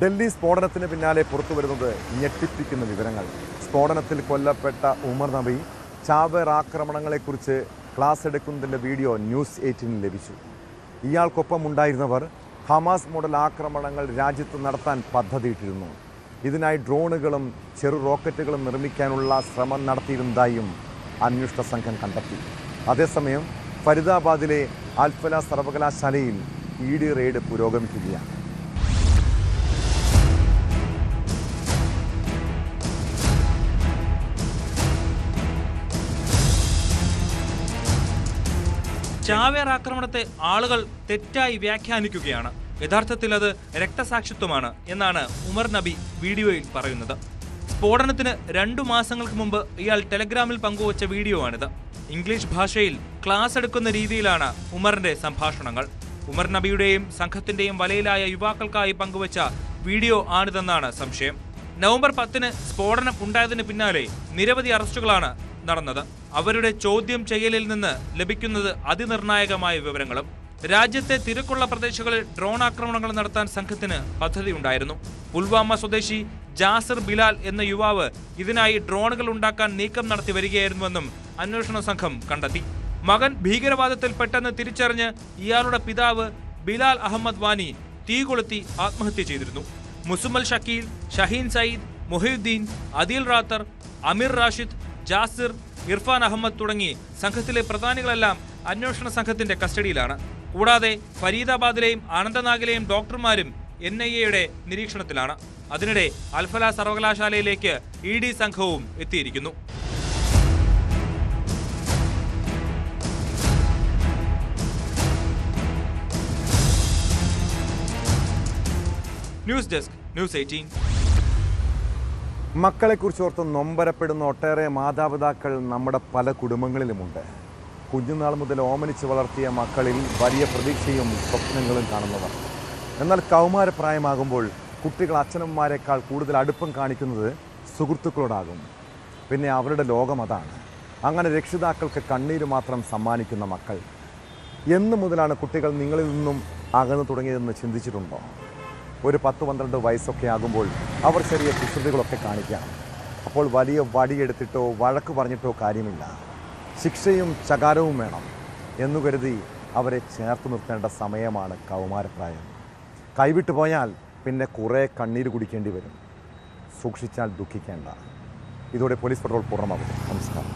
ഡൽഹി സ്ഫോടനത്തിന് പിന്നാലെ പുറത്തുവരുന്നത് ഞെട്ടിപ്പിക്കുന്ന വിവരങ്ങൾ. സ്ഫോടനത്തിൽ കൊല്ലപ്പെട്ട ഉമർ നബി ചാവേർ ആക്രമണങ്ങളെക്കുറിച്ച് ക്ലാസ് എടുക്കുന്നതിൻ്റെ വീഡിയോ ന്യൂസ് 18 ലഭിച്ചു. ഇയാൾക്കൊപ്പം ഉണ്ടായിരുന്നവർ ഹമാസ് മോഡൽ ആക്രമണങ്ങൾ രാജ്യത്ത് നടത്താൻ പദ്ധതിയിട്ടിരുന്നു. ഇതിനായി ഡ്രോണുകളും ചെറു റോക്കറ്റുകളും നിർമ്മിക്കാനുള്ള ശ്രമം നടത്തിയിരുന്നതായും അന്വേഷണ സംഘം കണ്ടെത്തി. അതേസമയം ഫരീദാബാദിലെ അൽഫല സർവകലാശാലയിൽ ED റെയ്ഡ് പുരോഗമിക്കുകയാണ്. ചാവേർ ആക്രമണത്തെ ആളുകൾ തെറ്റായി വ്യാഖ്യാനിക്കുകയാണ്. യഥാർത്ഥത്തിൽ അത് രക്തസാക്ഷിത്വമാണ് എന്നാണ് ഉമർ നബി വീഡിയോയിൽ പറയുന്നത്. സ്ഫോടനത്തിന് 2 മാസങ്ങൾക്ക് മുമ്പ് ഇയാൾ ടെലഗ്രാമിൽ പങ്കുവച്ച വീഡിയോ ആണിത്. ഇംഗ്ലീഷ് ഭാഷയിൽ ക്ലാസ് എടുക്കുന്ന രീതിയിലാണ് ഉമറിന്റെ സംഭാഷണങ്ങൾ. ഉമർ നബിയുടെയും സംഘത്തിന്റെയും വലയിലായ യുവാക്കൾക്കായി പങ്കുവച്ച വീഡിയോ ആണിതെന്നാണ് സംശയം. നവംബർ 10-ന് സ്ഫോടനം ഉണ്ടായതിന് പിന്നാലെ നിരവധി അറസ്റ്റുകളാണ് നടന്നത്. അവരുടെ ചോദ്യം ചെയ്യലിൽ നിന്ന് ലഭിക്കുന്നത് അതിനിർണായകമായ വിവരങ്ങളും. രാജ്യത്തെ തിരക്കുള്ള പ്രദേശങ്ങളിൽ ഡ്രോൺ ആക്രമണങ്ങൾ നടത്താൻ സംഘത്തിന് പദ്ധതിയുണ്ടായിരുന്നു. പുൽവാമ സ്വദേശി ജാസിർ ബിലാൽ എന്ന യുവാവ് ഇതിനായി ഡ്രോണുകൾ ഉണ്ടാക്കാൻ നീക്കം നടത്തി വരികയായിരുന്നുവെന്നും അന്വേഷണ സംഘം കണ്ടെത്തി. മകൻ ഭീകരവാദത്തിൽ പെട്ടെന്ന് തിരിച്ചറിഞ്ഞ് ഇയാളുടെ പിതാവ് ബിലാൽ അഹമ്മദ് വാനി തീ കൊളുത്തി ആത്മഹത്യ ചെയ്തിരുന്നു. മുസുമൽ ഷക്കീൽ, ഷഹീൻ സയ്യിദ്, മൊഹീദ്ദീൻ, അദീൽ റാത്തർ, അമീർ റാഷിദ്, ജാസിർ, ഇർഫാൻ അഹമ്മദ് തുടങ്ങി സംഘത്തിലെ പ്രധാനികളെല്ലാം അന്വേഷണ സംഘത്തിന്റെ കസ്റ്റഡിയിലാണ്. കൂടാതെ ഫരീദാബാദിലെയും അനന്തനാഗിലെയും ഡോക്ടർമാരും NIA-യുടെ നിരീക്ഷണത്തിലാണ്. അതിനിടെ അൽഫല സർവകലാശാലയിലേക്ക് ED സംഘവും എത്തിയിരിക്കുന്നു. News desk news 18. മക്കളെക്കുറിച്ച് ഓർത്ത് നൊമ്പരപ്പെടുന്ന ഒട്ടേറെ മാതാപിതാക്കൾ നമ്മുടെ പല കുടുംബങ്ങളിലുമുണ്ട്. കുഞ്ഞുനാൾ മുതൽ ഓമനിച്ച് വളർത്തിയ മക്കളിൽ വലിയ പ്രതീക്ഷയും സ്വപ്നങ്ങളും കാണുന്നവർ. എന്നാൽ കൗമാരപ്രായമാകുമ്പോൾ കുട്ടികൾ അച്ഛനമ്മമാരെക്കാൾ കൂടുതൽ അടുപ്പം കാണിക്കുന്നത് സുഹൃത്തുക്കളോടാകും. പിന്നെ അവരുടെ ലോകം അതാണ്. അങ്ങനെ രക്ഷിതാക്കൾക്ക് കണ്ണീര് മാത്രം സമ്മാനിക്കുന്ന മക്കൾ. എന്ന് മുതലാണ് കുട്ടികൾ നിങ്ങളിൽ നിന്നും അകന്നു തുടങ്ങിയതെന്ന് ചിന്തിച്ചിട്ടുണ്ടോ? ഒരു 10-12 വയസ്സൊക്കെ ആകുമ്പോൾ അവർ ചെറിയ കുസൃതികളൊക്കെ കാണിക്കാം. അപ്പോൾ വലിയ വടിയെടുത്തിട്ടോ വഴക്ക് പറഞ്ഞിട്ടോ കാര്യമില്ല. ശിക്ഷയും ചകാരവും വേണം എന്നു കരുതി അവരെ ചേർത്ത് നിർത്തേണ്ട സമയമാണ് കൗമാരപ്രായം. കൈവിട്ടു പോയാൽ പിന്നെ കുറേ കണ്ണീര് കുടിക്കേണ്ടി വരും. സൂക്ഷിച്ചാൽ ദുഃഖിക്കേണ്ട. ഇതോടെ പോലീസ് പട്രോൾ പൂർണ്ണമാകും. നമസ്കാരം.